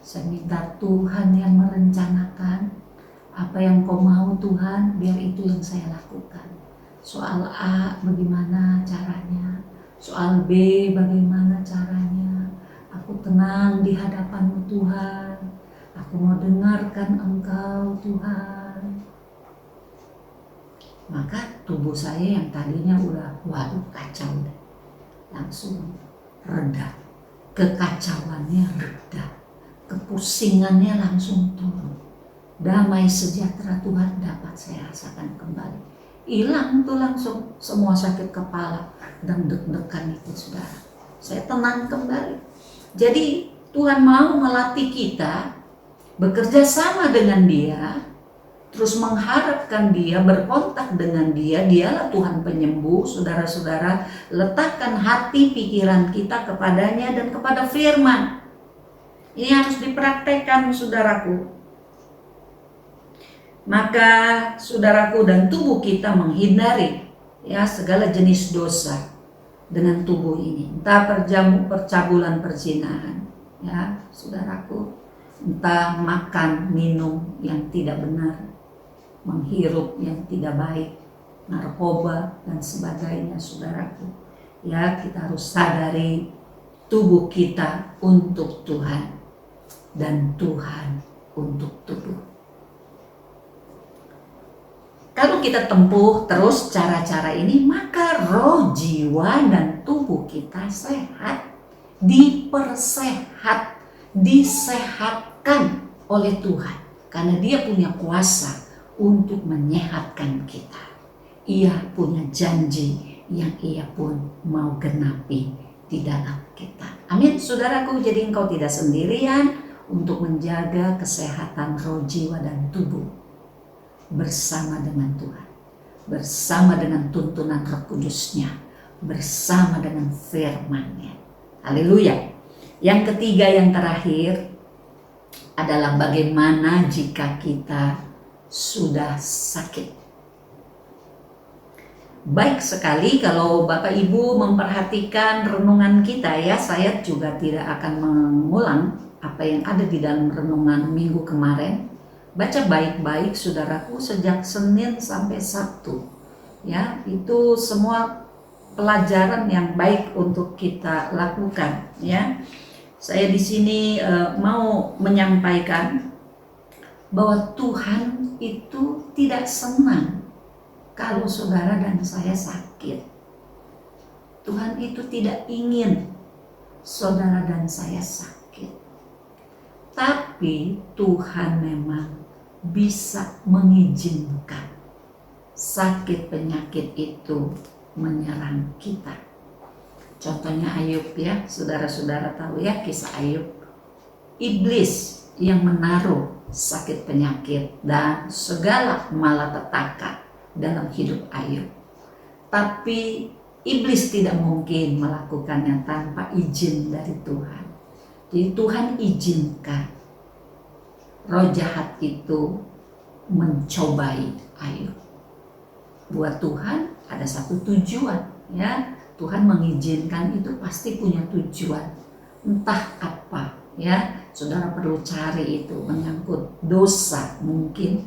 Saya minta Tuhan yang merencanakan apa yang Kau mau Tuhan, biar itu yang saya lakukan. Soal A bagaimana caranya, soal B bagaimana caranya. Aku tenang di hadapan-Mu Tuhan. Aku mau dengarkan Engkau Tuhan. Maka tubuh saya yang tadinya udah waduh kacau deh, langsung reda. Kekacauannya reda, kepusingannya langsung turun. Damai sejahtera Tuhan dapat saya rasakan kembali. Hilang tuh langsung semua sakit kepala dan deg-degan itu saudara. Saya tenang kembali. Jadi Tuhan mau melatih kita bekerja sama dengan Dia, terus mengharapkan Dia, berkontak dengan Dia. Dialah Tuhan penyembuh, saudara-saudara. Letakkan hati pikiran kita kepadanya dan kepada firman. Ini harus dipraktekkan saudaraku. Maka saudaraku dan tubuh kita menghindari ya segala jenis dosa dengan tubuh ini. Entah percabulan perzinahan ya saudaraku, entah makan minum yang tidak benar, menghirup yang tidak baik, narkoba dan sebagainya saudaraku. Ya kita harus sadari tubuh kita untuk Tuhan dan Tuhan untuk tubuh. Kalau kita tempuh terus cara-cara ini, maka roh, jiwa, dan tubuh kita sehat, disehatkan oleh Tuhan. Karena Dia punya kuasa untuk menyehatkan kita. Ia punya janji yang Ia pun mau genapi di dalam kita. Amin, saudaraku. Jadi engkau tidak sendirian untuk menjaga kesehatan roh, jiwa, dan tubuh bersama dengan Tuhan, bersama dengan tuntunan Roh Kudus-Nya, bersama dengan firman-Nya. Haleluya. Yang ketiga, yang terakhir adalah bagaimana jika kita sudah sakit. Baik sekali kalau Bapak Ibu memperhatikan renungan kita ya. Saya juga tidak akan mengulang apa yang ada di dalam renungan minggu kemarin. Baca baik-baik saudaraku sejak Senin sampai Sabtu. Ya, itu semua pelajaran yang baik untuk kita lakukan ya. Saya di sini mau menyampaikan bahwa Tuhan itu tidak senang kalau saudara dan saya sakit. Tuhan itu tidak ingin saudara dan saya sakit. Tapi Tuhan memang bisa mengizinkan sakit penyakit itu menyerang kita. Contohnya Ayub ya, saudara-saudara tahu ya kisah Ayub. Iblis yang menaruh sakit penyakit dan segala malapetaka dalam hidup Ayub. Tapi iblis tidak mungkin melakukannya tanpa izin dari Tuhan. Jadi Tuhan izinkan roh jahat itu mencobai Ayub. Buat Tuhan ada satu tujuan ya. Tuhan mengizinkan itu pasti punya tujuan. Entah apa ya. Saudara perlu cari itu, menyangkut dosa mungkin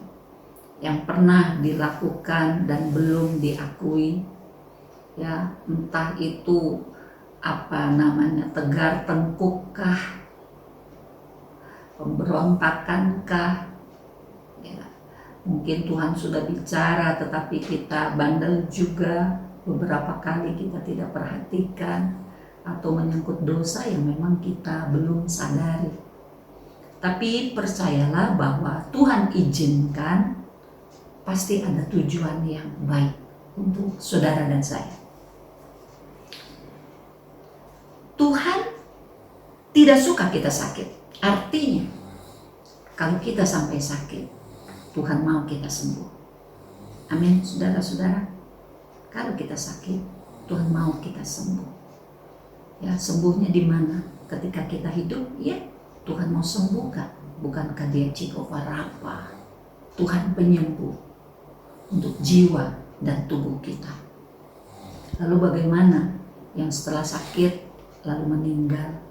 yang pernah dilakukan dan belum diakui ya, entah itu tegar tengkukkah, pemberontakankah ya. Mungkin Tuhan sudah bicara tetapi kita bandel juga, beberapa kali kita tidak perhatikan, atau menyangkut dosa yang memang kita belum sadari. Tapi percayalah bahwa Tuhan izinkan pasti ada tujuan yang baik untuk saudara dan saya. Tuhan tidak suka kita sakit. Artinya, kalau kita sampai sakit, Tuhan mau kita sembuh. Amin, saudara-saudara. Kalau kita sakit, Tuhan mau kita sembuh. Ya, sembuhnya di mana? Ketika kita hidup, ya Tuhan mau sembuhkan. Bukankah Dia Jehovah Rafa, Tuhan penyembuh untuk jiwa dan tubuh kita. Lalu bagaimana yang setelah sakit lalu meninggal?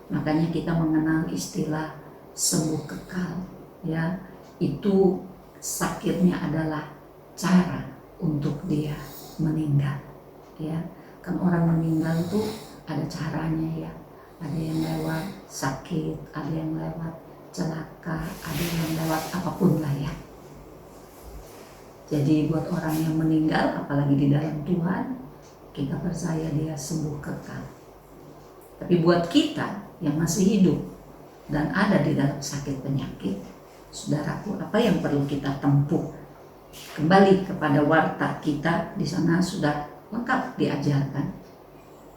Makanya kita mengenal istilah sembuh kekal ya. Itu sakitnya adalah cara untuk dia meninggal ya. Kan orang meninggal tuh ada caranya ya. Ada yang lewat sakit, ada yang lewat celaka, ada yang lewat apapun lah ya. Jadi buat orang yang meninggal, apalagi di dalam Tuhan, kita percaya dia sembuh kekal. Tapi buat kita yang masih hidup dan ada di dalam sakit penyakit, saudaraku, apa yang perlu kita tempuh? Kembali kepada warta kita, di sana sudah lengkap diajarkan.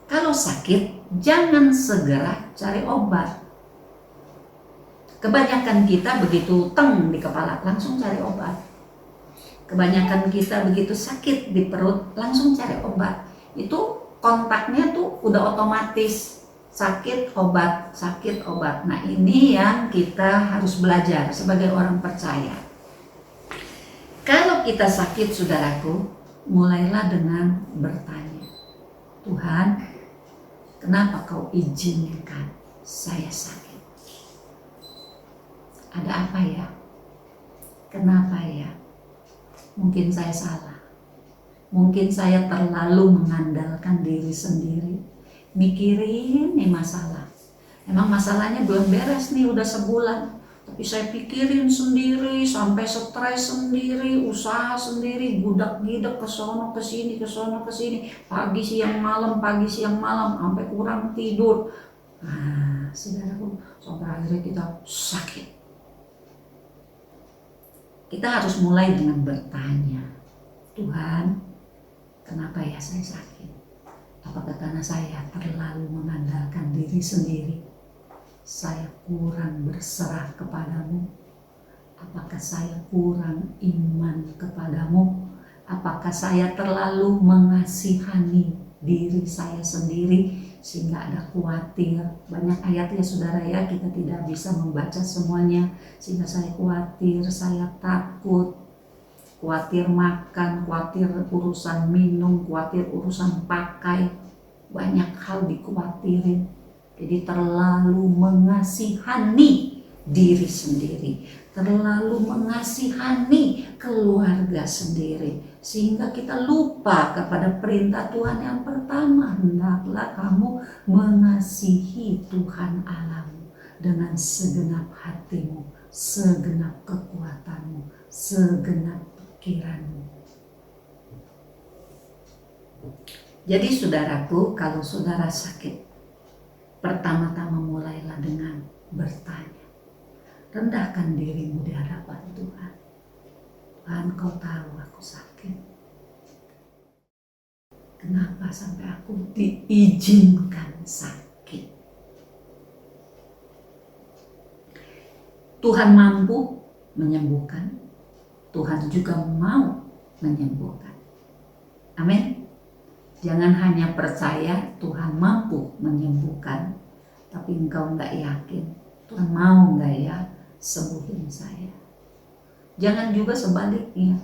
Kalau sakit, jangan segera cari obat. Kebanyakan kita begitu teng di kepala, langsung cari obat. Kebanyakan kita begitu sakit di perut langsung cari obat. Itu kontaknya tuh udah otomatis, sakit obat, sakit obat. Nah ini yang kita harus belajar sebagai orang percaya. Kalau kita sakit saudaraku, mulailah dengan bertanya, Tuhan, kenapa kau izinkan saya sakit? Ada apa ya? Kenapa ya? Mungkin saya salah. Mungkin saya terlalu mengandalkan diri sendiri. Mikirin nih masalah. Emang masalahnya belum beres nih, udah sebulan. Tapi saya pikirin sendiri, sampai stres sendiri, usaha sendiri, gudak-gidak ke sono ke sini, ke sono ke sini. Pagi siang malam, sampai kurang tidur. Nah, saudaraku, sampai akhirnya kita sakit. Kita harus mulai dengan bertanya, Tuhan, kenapa ya saya sakit? Apakah karena saya terlalu mengandalkan diri sendiri? Saya kurang berserah kepadamu? Apakah saya kurang iman kepadamu? Apakah saya terlalu mengasihani diri saya sendiri sehingga ada khawatir? Banyak ayat ya saudara ya, kita tidak bisa membaca semuanya, sehingga saya khawatir, saya takut, khawatir makan, khawatir urusan minum, khawatir urusan pakai, banyak hal dikhawatirin. Jadi terlalu mengasihani diri sendiri, terlalu mengasihani keluarga sendiri, sehingga kita lupa kepada perintah Tuhan yang pertama, hendaklah kamu mengasihi Tuhan Allahmu dengan segenap hatimu, segenap kekuatanmu, segenap pikiranmu. Jadi saudaraku, kalau saudara sakit, pertama-tama mulailah dengan bertanya. Rendahkan dirimu di hadapan Tuhan. Tuhan, kau tahu aku sakit. Kenapa sampai aku diizinkan sakit? Tuhan mampu menyembuhkan. Tuhan juga mau menyembuhkan. Amin. Jangan hanya percaya Tuhan mampu menyembuhkan, tapi engkau enggak yakin, Tuhan mau enggak ya sembuhin saya. Jangan juga sebaliknya,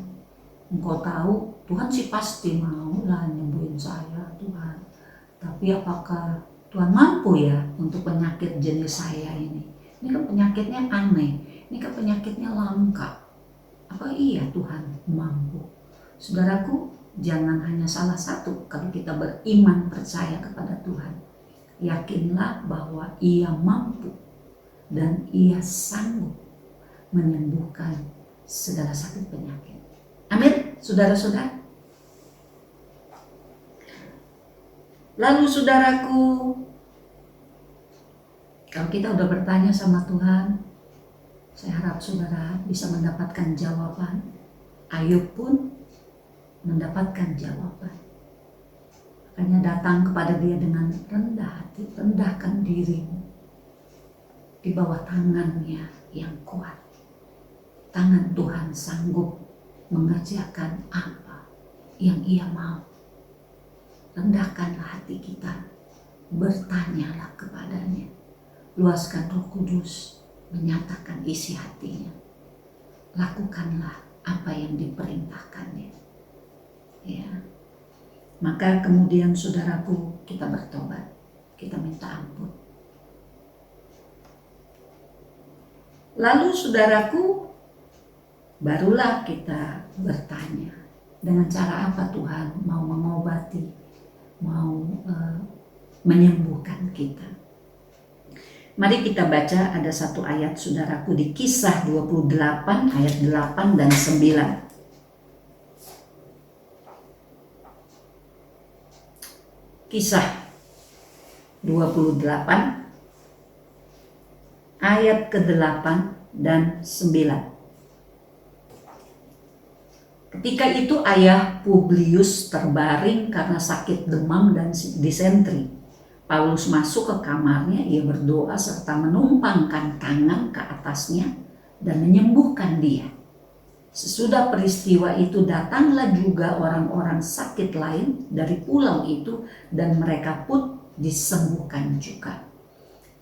engkau tahu Tuhan sih pasti mau lah nyembuhin saya Tuhan, tapi apakah Tuhan mampu ya untuk penyakit jenis saya ini? Ini kan penyakitnya aneh, ini kan penyakitnya langka. Apa iya Tuhan mampu? Saudaraku, jangan hanya salah satu kalau kita beriman percaya kepada Tuhan. Yakinlah bahwa Ia mampu dan Ia sanggup menyembuhkan segala sakit penyakit. Amin, saudara-saudara. Lalu saudaraku, kalau kita udah bertanya sama Tuhan, saya harap saudara bisa mendapatkan jawaban. Ayub pun mendapatkan jawaban. Makanya datang kepada Dia dengan rendah hati, rendahkan dirimu di bawah tangannya yang kuat. Tangan Tuhan sanggup mengerjakan apa yang Ia mau. Rendahkanlah hati kita, bertanyalah kepadanya. Luaskan Roh Kudus menyatakan isi hatinya. Lakukanlah apa yang diperintahkannya. Ya. Maka kemudian saudaraku, kita bertobat, kita minta ampun. Lalu saudaraku, barulah kita bertanya, dengan cara apa Tuhan mau mengobati, mau menyembuhkan kita. Mari kita baca, ada satu ayat saudaraku di Kisah 28 ayat 8 dan 9. Kisah 28 ayat ke-8 dan 9. Ketika itu ayah Publius terbaring karena sakit demam dan disentri. Paulus masuk ke kamarnya, ia berdoa serta menumpangkan tangan ke atasnya dan menyembuhkan dia. Sesudah peristiwa itu datanglah juga orang-orang sakit lain dari pulau itu dan mereka pun disembuhkan juga.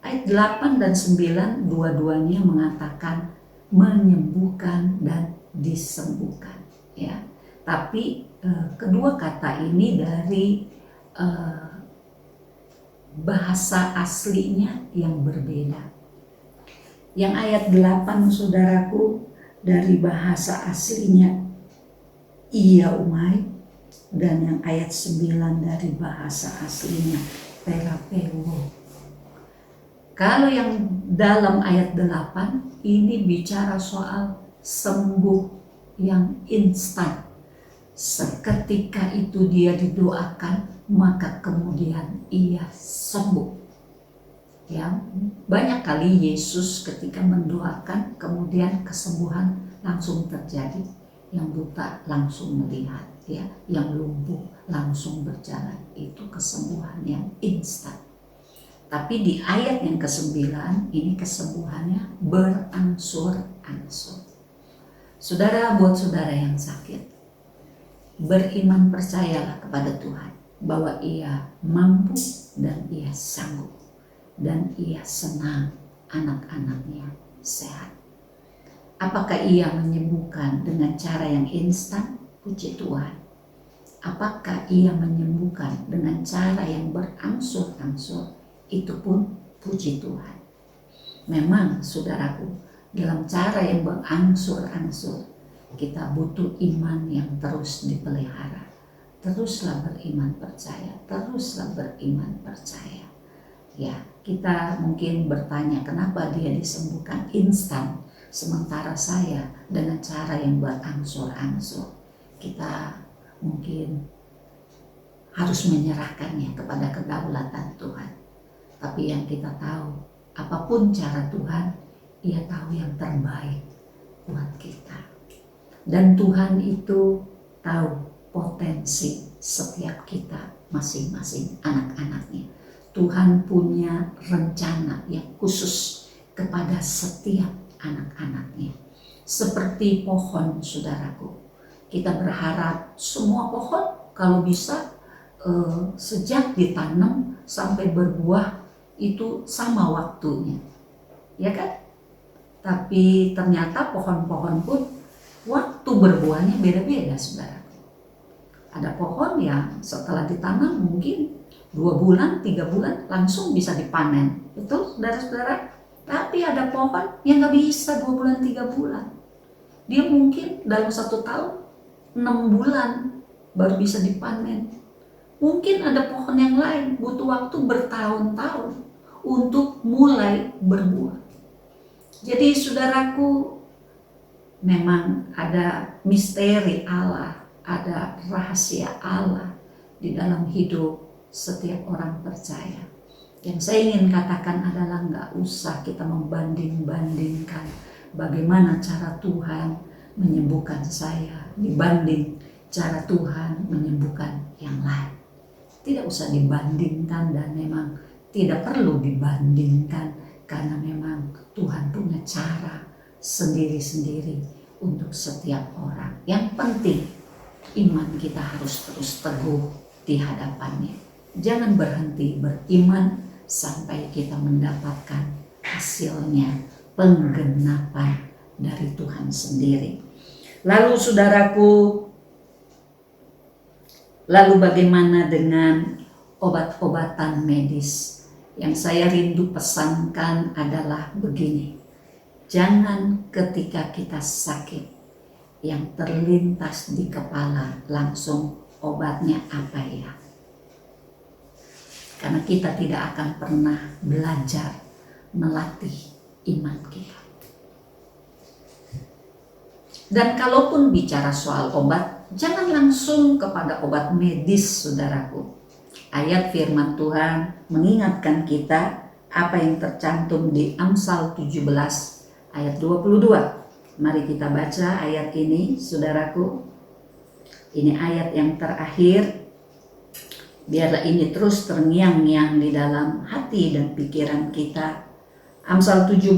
Ayat 8 dan 9 dua-duanya mengatakan menyembuhkan dan disembuhkan. Ya, tapi kedua kata ini dari bahasa aslinya yang berbeda. Yang ayat 8 saudaraku dari bahasa aslinya iaumai, dan yang ayat 9 dari bahasa aslinya terapeuo. Kalau yang dalam ayat 8 ini bicara soal sembuh yang instan. Seketika itu dia didoakan, maka kemudian ia sembuh. Ya, banyak kali Yesus ketika mendoakan kemudian kesembuhan langsung terjadi. Yang buta langsung melihat, ya, yang lumpuh langsung berjalan. Itu kesembuhan yang instan. Tapi di ayat yang ke-9 ini kesembuhannya berangsur-angsur. Saudara, buat saudara yang sakit, beriman, percayalah kepada Tuhan bahwa Ia mampu dan Ia sanggup, dan Ia senang anak-anaknya sehat. Apakah Ia menyembuhkan dengan cara yang instan? Puji Tuhan. Apakah Ia menyembuhkan dengan cara yang berangsur-angsur? Itu pun puji Tuhan. Memang saudaraku, dalam cara yang berangsur-angsur kita butuh iman yang terus dipelihara. Teruslah beriman percaya, teruslah beriman percaya. Ya, kita mungkin bertanya kenapa dia disembuhkan instan, sementara saya dengan cara yang berangsur-angsur. Kita mungkin harus menyerahkannya kepada kedaulatan Tuhan. Tapi yang kita tahu, apapun cara Tuhan, Ia tahu yang terbaik buat kita. Dan Tuhan itu tahu potensi setiap kita masing-masing anak-anaknya. Tuhan punya rencana yang khusus kepada setiap anak-anaknya. Seperti pohon, saudaraku. Kita berharap semua pohon kalau bisa sejak ditanam sampai berbuah itu sama waktunya, ya kan? Tapi ternyata pohon-pohon pun waktu berbuahnya beda-beda, saudara. Ada pohon yang setelah ditanam mungkin 2 bulan, 3 bulan langsung bisa dipanen, betul saudara-saudara? Tapi ada pohon yang gak bisa 2 bulan, 3 bulan. Dia mungkin dalam 1 tahun 6 bulan baru bisa dipanen. Mungkin ada pohon yang lain butuh waktu bertahun-tahun untuk mulai berbuah. Jadi saudaraku, memang ada misteri Allah, ada rahasia Allah di dalam hidup setiap orang percaya. Yang saya ingin katakan adalah nggak usah kita membanding-bandingkan bagaimana cara Tuhan menyembuhkan saya dibanding cara Tuhan menyembuhkan yang lain. Tidak usah dibandingkan dan memang tidak perlu dibandingkan karena memang Tuhan punya cara sendiri-sendiri untuk setiap orang. Yang penting iman kita harus terus teguh di hadapannya. Jangan berhenti beriman sampai kita mendapatkan hasilnya, penggenapan dari Tuhan sendiri. Lalu saudaraku, lalu bagaimana dengan obat-obatan medis? Yang saya rindu pesankan adalah begini. Jangan ketika kita sakit yang terlintas di kepala langsung obatnya apa ya. Karena kita tidak akan pernah belajar melatih iman kita. Dan kalaupun bicara soal obat, jangan langsung kepada obat medis, saudaraku. Ayat firman Tuhan mengingatkan kita apa yang tercantum di Amsal 17 ayat 22. Mari kita baca ayat ini, saudaraku. Ini ayat yang terakhir. Biarlah ini terus terngiang-ngiang di dalam hati dan pikiran kita. Amsal 17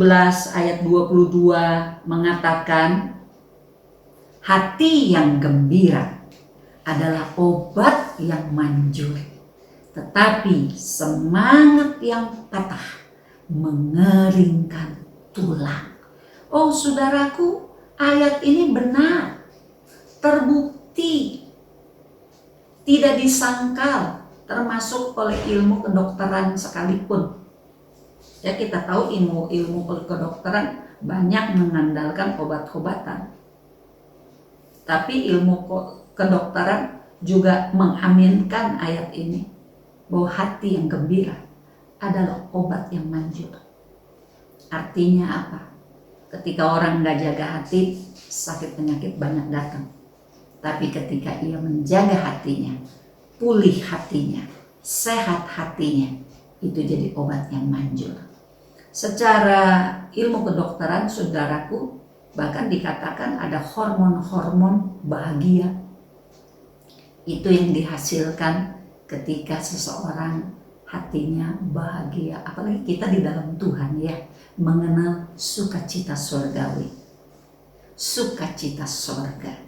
ayat 22 mengatakan, hati yang gembira adalah obat yang manjur, tetapi semangat yang patah mengeringkan tulang. Oh saudaraku, ayat ini benar, terbukti, tidak disangkal, termasuk oleh ilmu kedokteran sekalipun. Ya, kita tahu ilmu kedokteran banyak mengandalkan obat-obatan. Tapi ilmu kedokteran juga mengaminkan ayat ini, bahwa hati yang gembira adalah obat yang manjur. Artinya apa? Ketika orang gak jaga hati, sakit penyakit banyak datang. Tapi ketika ia menjaga hatinya, pulih hatinya, sehat hatinya, itu jadi obat yang manjur. Secara ilmu kedokteran, saudaraku, bahkan dikatakan ada hormon-hormon bahagia Itu yang dihasilkan ketika seseorang hatinya bahagia, apalagi kita di dalam Tuhan ya, mengenal sukacita surgawi, sukacita surga.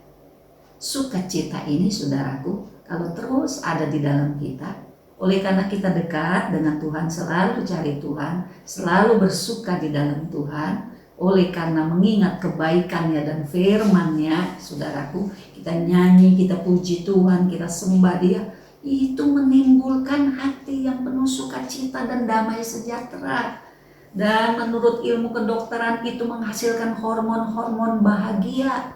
Sukacita ini saudaraku, kalau terus ada di dalam kita, oleh karena kita dekat dengan Tuhan, selalu cari Tuhan, selalu bersuka di dalam Tuhan, oleh karena mengingat kebaikannya dan firman-Nya, saudaraku, kita nyanyi, kita puji Tuhan, kita sembah Dia, itu menimbulkan hati yang penuh sukacita dan damai sejahtera. Dan menurut ilmu kedokteran itu menghasilkan hormon-hormon bahagia.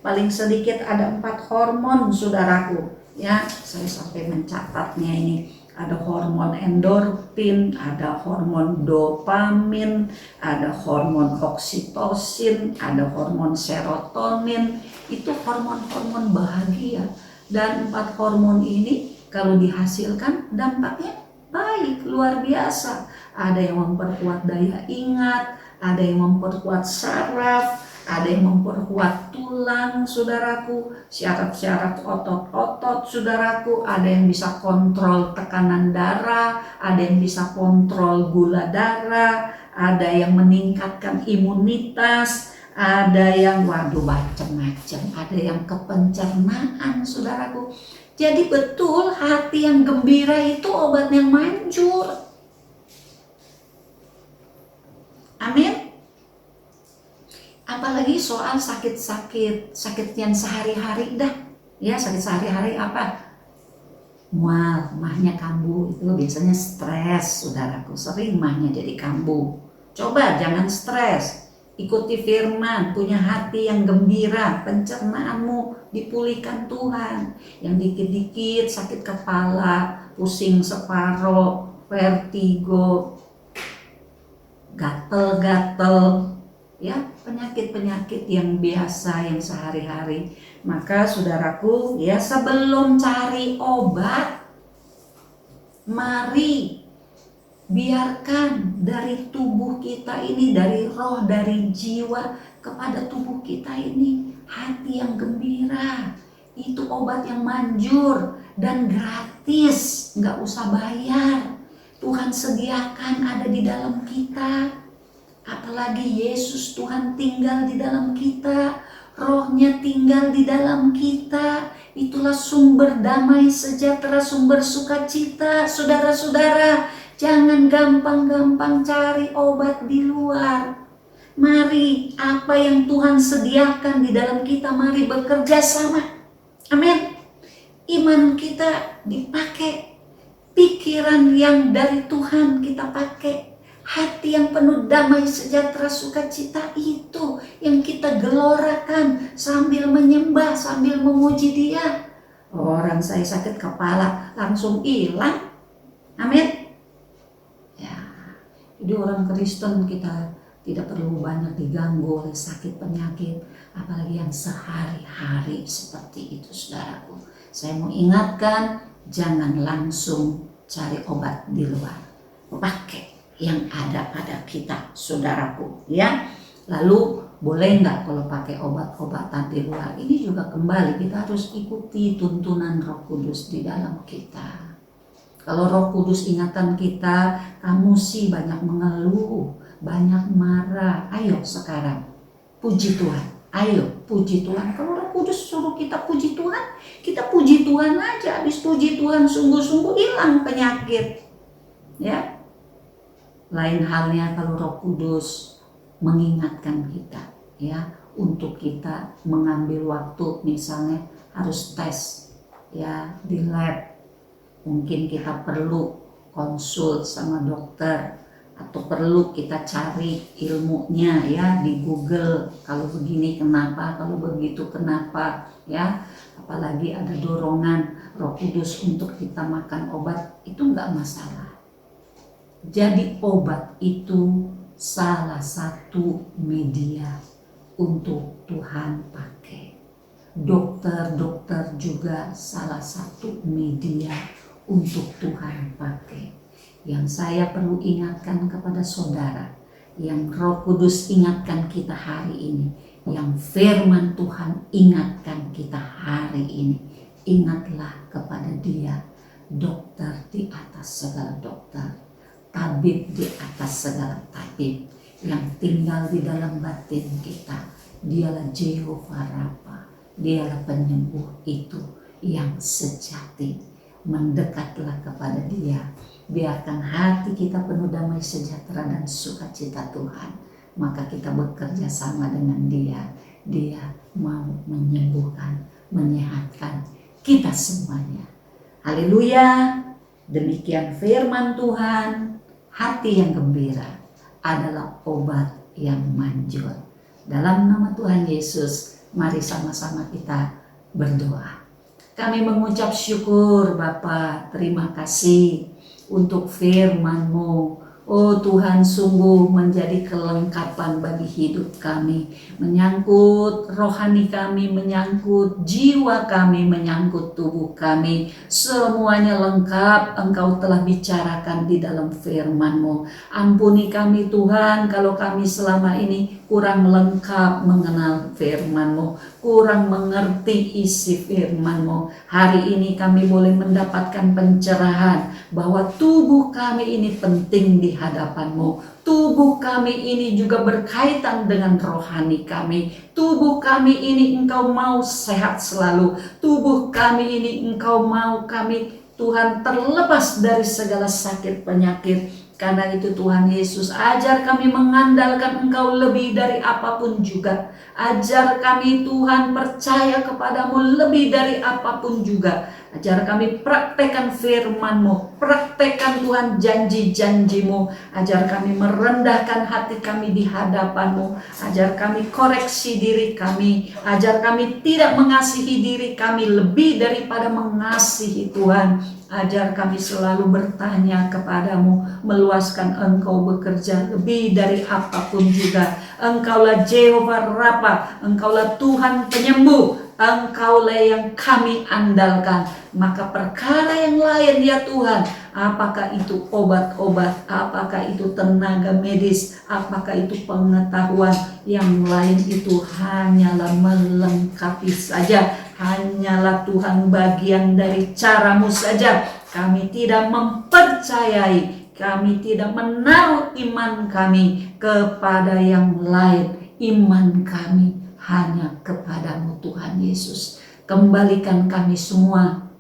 Paling sedikit ada 4 hormon saudaraku. Ya, saya sampai mencatatnya ini. Ada hormon endorfin, ada hormon dopamin, ada hormon oksitosin, ada hormon serotonin. Itu hormon-hormon bahagia. Dan 4 hormon ini kalau dihasilkan dampaknya baik, luar biasa. Ada yang memperkuat daya ingat, ada yang memperkuat saraf, ada yang memperkuat tulang, saudaraku, syarat-syarat otot-otot, saudaraku, ada yang bisa kontrol tekanan darah, ada yang bisa kontrol gula darah, ada yang meningkatkan imunitas, ada yang macam-macam, ada yang kepencernaan, saudaraku. Jadi betul, hati yang gembira itu obat yang manjur. Amin. Apalagi soal sakit yang sehari-hari dah. Ya, sakit sehari-hari apa? Mual, mahnya kambuh, itu biasanya stres, saudaraku. Sering mahnya jadi kambuh. Coba jangan stres. Ikuti firman, punya hati yang gembira, pencernaanmu dipulihkan Tuhan. Yang dikit-dikit sakit kepala, pusing separoh, vertigo, gatel-gatel, ya, penyakit-penyakit yang biasa yang sehari-hari. Maka saudaraku, ya, sebelum cari obat, mari biarkan dari tubuh kita ini, dari roh, dari jiwa kepada tubuh kita ini hati yang gembira. Itu obat yang manjur dan gratis, nggak usah bayar. Tuhan sediakan ada di dalam kita. Apalagi Yesus Tuhan tinggal di dalam kita, rohnya tinggal di dalam kita. Itulah sumber damai sejahtera, sumber sukacita, saudara-saudara. Jangan gampang-gampang cari obat di luar. Mari apa yang Tuhan sediakan di dalam kita, mari bekerja sama. Amin. Iman kita dipakai, pikiran yang dari Tuhan kita pakai, hati yang penuh damai sejahtera sukacita, itu yang kita gelorakan sambil menyembah, sambil memuji Dia. Orang saya sakit kepala langsung hilang. Amin. Jadi orang Kristen kita tidak perlu banyak diganggu oleh sakit penyakit, apalagi yang sehari-hari seperti itu, saudaraku. Saya mau ingatkan, jangan langsung cari obat di luar. Pakai yang ada pada kita, saudaraku, ya. Lalu boleh nggak kalau pakai obat-obatan di luar? Ini juga kembali kita harus ikuti tuntunan Roh Kudus di dalam kita. Kalau Roh Kudus ingatan kita, kamu sih banyak mengeluh, banyak marah. Ayo sekarang, puji Tuhan. Ayo, puji Tuhan. Kalau Roh Kudus suruh kita puji Tuhan, kita puji Tuhan aja. Habis puji Tuhan, sungguh-sungguh hilang penyakit. Ya. Lain halnya kalau Roh Kudus mengingatkan kita, ya, untuk kita mengambil waktu, misalnya harus tes, ya, di lab. Mungkin kita perlu konsul sama dokter, atau perlu kita cari ilmunya, ya, di Google. Kalau begini kenapa, kalau begitu kenapa, ya. Apalagi ada dorongan Roh Kudus untuk kita makan obat, itu enggak masalah. Jadi obat itu salah satu media untuk Tuhan pakai. Dokter-dokter juga salah satu media untuk Tuhan pakai. Yang saya perlu ingatkan kepada saudara, yang Roh Kudus ingatkan kita hari ini, yang firman Tuhan ingatkan kita hari ini, ingatlah kepada Dia, dokter di atas segala dokter, tabib di atas segala tabib, yang tinggal di dalam batin kita. Dialah Jehovah Rafa, Dialah penyembuh itu yang sejati. Mendekatlah kepada Dia, biarkan hati kita penuh damai sejahtera dan sukacita Tuhan. Maka kita bekerja sama dengan Dia. Dia mau menyembuhkan, menyehatkan kita semuanya. Haleluya. Demikian firman Tuhan. Hati yang gembira adalah obat yang manjur. Dalam nama Tuhan Yesus, mari sama-sama kita berdoa. Kami mengucap syukur Bapa, terima kasih untuk firman-Mu. Oh Tuhan, sungguh menjadi kelengkapan bagi hidup kami, menyangkut rohani kami, menyangkut jiwa kami, menyangkut tubuh kami. Semuanya lengkap Engkau telah bicarakan di dalam firman-Mu. Ampuni kami Tuhan kalau kami selama ini kurang lengkap mengenal firman-Mu, kurang mengerti isi firman-Mu. Hari ini kami boleh mendapatkan pencerahan bahwa tubuh kami ini penting di hadapan-Mu. Tubuh kami ini juga berkaitan dengan rohani kami. Tubuh kami ini Engkau mau sehat selalu. Tubuh kami ini Engkau mau kami Tuhan terlepas dari segala sakit penyakit. Karena itu Tuhan Yesus, ajar kami mengandalkan Engkau lebih dari apapun juga. Ajar kami Tuhan percaya kepadamu lebih dari apapun juga. Ajar kami praktekkan firman-Mu, praktekkan Tuhan janji-janji-Mu. Ajar kami merendahkan hati kami di hadapan-Mu. Ajar kami koreksi diri kami. Ajar kami tidak mengasihi diri kami lebih daripada mengasihi Tuhan. Ajar kami selalu bertanya kepadamu, meluaskan Engkau bekerja lebih dari apapun juga. Engkaulah Jehovah Rafa, Engkaulah Tuhan penyembuh, Engkaulah yang kami andalkan. Maka perkara yang lain ya Tuhan, apakah itu obat-obat, apakah itu tenaga medis, apakah itu pengetahuan, yang lain itu hanyalah melengkapi saja. Hanyalah Tuhan bagian dari cara-Mu saja. Kami tidak mempercayai, kami tidak menaruh iman kami kepada yang lain. Iman kami hanya kepadamu Tuhan Yesus. Kembalikan kami semua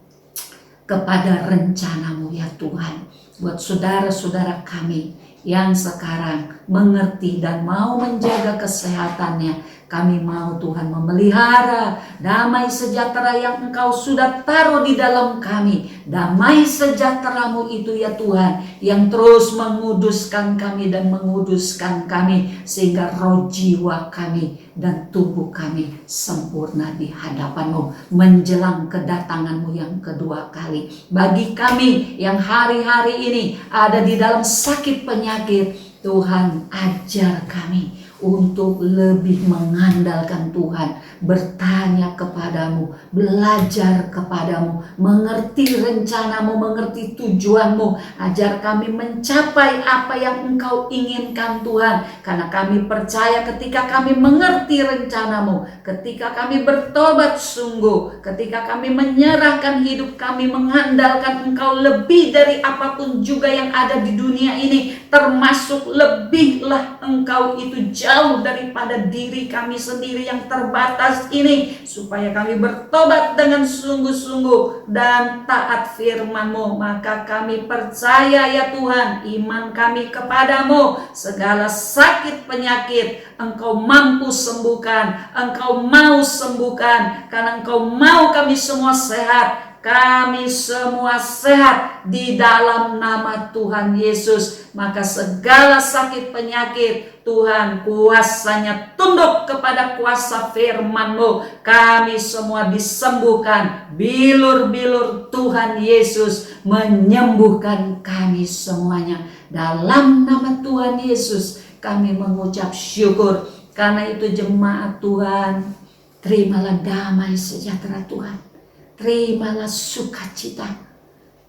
kepada rencana-Mu ya Tuhan. Buat saudara-saudara kami yang sekarang mengerti dan mau menjaga kesehatannya, kami mau Tuhan memelihara damai sejahtera yang Engkau sudah taruh di dalam kami. Damai sejahtera-Mu itu ya Tuhan, yang terus menguduskan kami dan menguduskan kami, sehingga roh jiwa kami dan tubuh kami sempurna di hadapan-Mu menjelang kedatangan-Mu yang kedua kali. Bagi kami yang hari-hari ini ada di dalam sakit penyakit, Tuhan ajar kami untuk lebih mengandalkan Tuhan, bertanya kepadamu, belajar kepadamu, mengerti rencana-Mu, mengerti tujuan-Mu. Ajar kami mencapai apa yang Engkau inginkan Tuhan. Karena kami percaya ketika kami mengerti rencana-Mu, ketika kami bertobat sungguh, ketika kami menyerahkan hidup kami, mengandalkan Engkau lebih dari apapun juga yang ada di dunia ini, termasuk lebihlah Engkau itu jauh daripada diri kami sendiri yang terbatas ini, supaya kami bertobat dengan sungguh-sungguh dan taat firman-Mu. Maka kami percaya ya Tuhan, iman kami kepadamu, segala sakit penyakit Engkau mampu sembuhkan, Engkau mau sembuhkan, karena Engkau mau kami semua sehat. Kami semua sehat di dalam nama Tuhan Yesus. Maka segala sakit penyakit Tuhan, kuasanya tunduk kepada kuasa firman-Mu. Kami semua disembuhkan. Bilur-bilur Tuhan Yesus menyembuhkan kami semuanya. Dalam nama Tuhan Yesus kami mengucap syukur. Karena itu jemaat Tuhan, terimalah damai sejahtera Tuhan. Terimalah sukacita.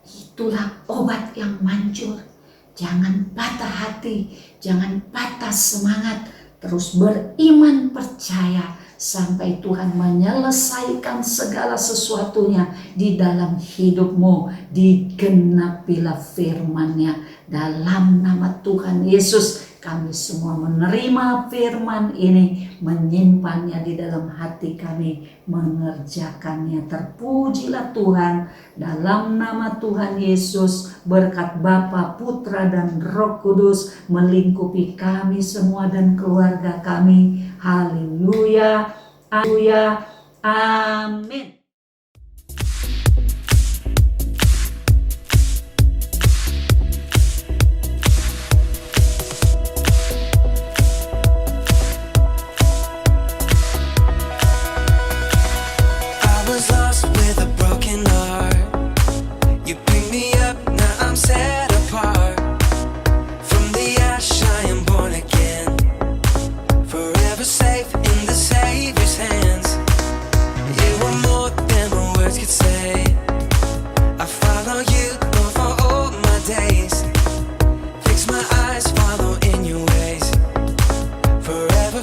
Itulah obat yang manjur. Jangan patah hati, jangan patah semangat. Terus beriman percaya. sampai Tuhan menyelesaikan segala sesuatunya di dalam hidupmu. Digenapilah firman-Nya dalam nama Tuhan Yesus. Kami semua menerima firman ini, menyimpannya di dalam hati kami, mengerjakannya. Terpujilah Tuhan dalam nama Tuhan Yesus. Berkat Bapa, Putra, dan Roh Kudus melingkupi kami semua dan keluarga kami. Haleluya, haleluya, amin.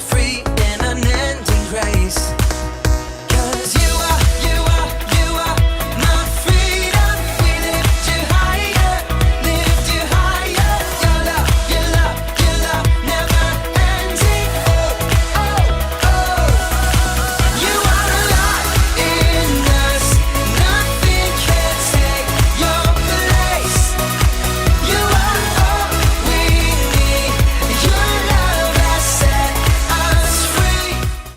Free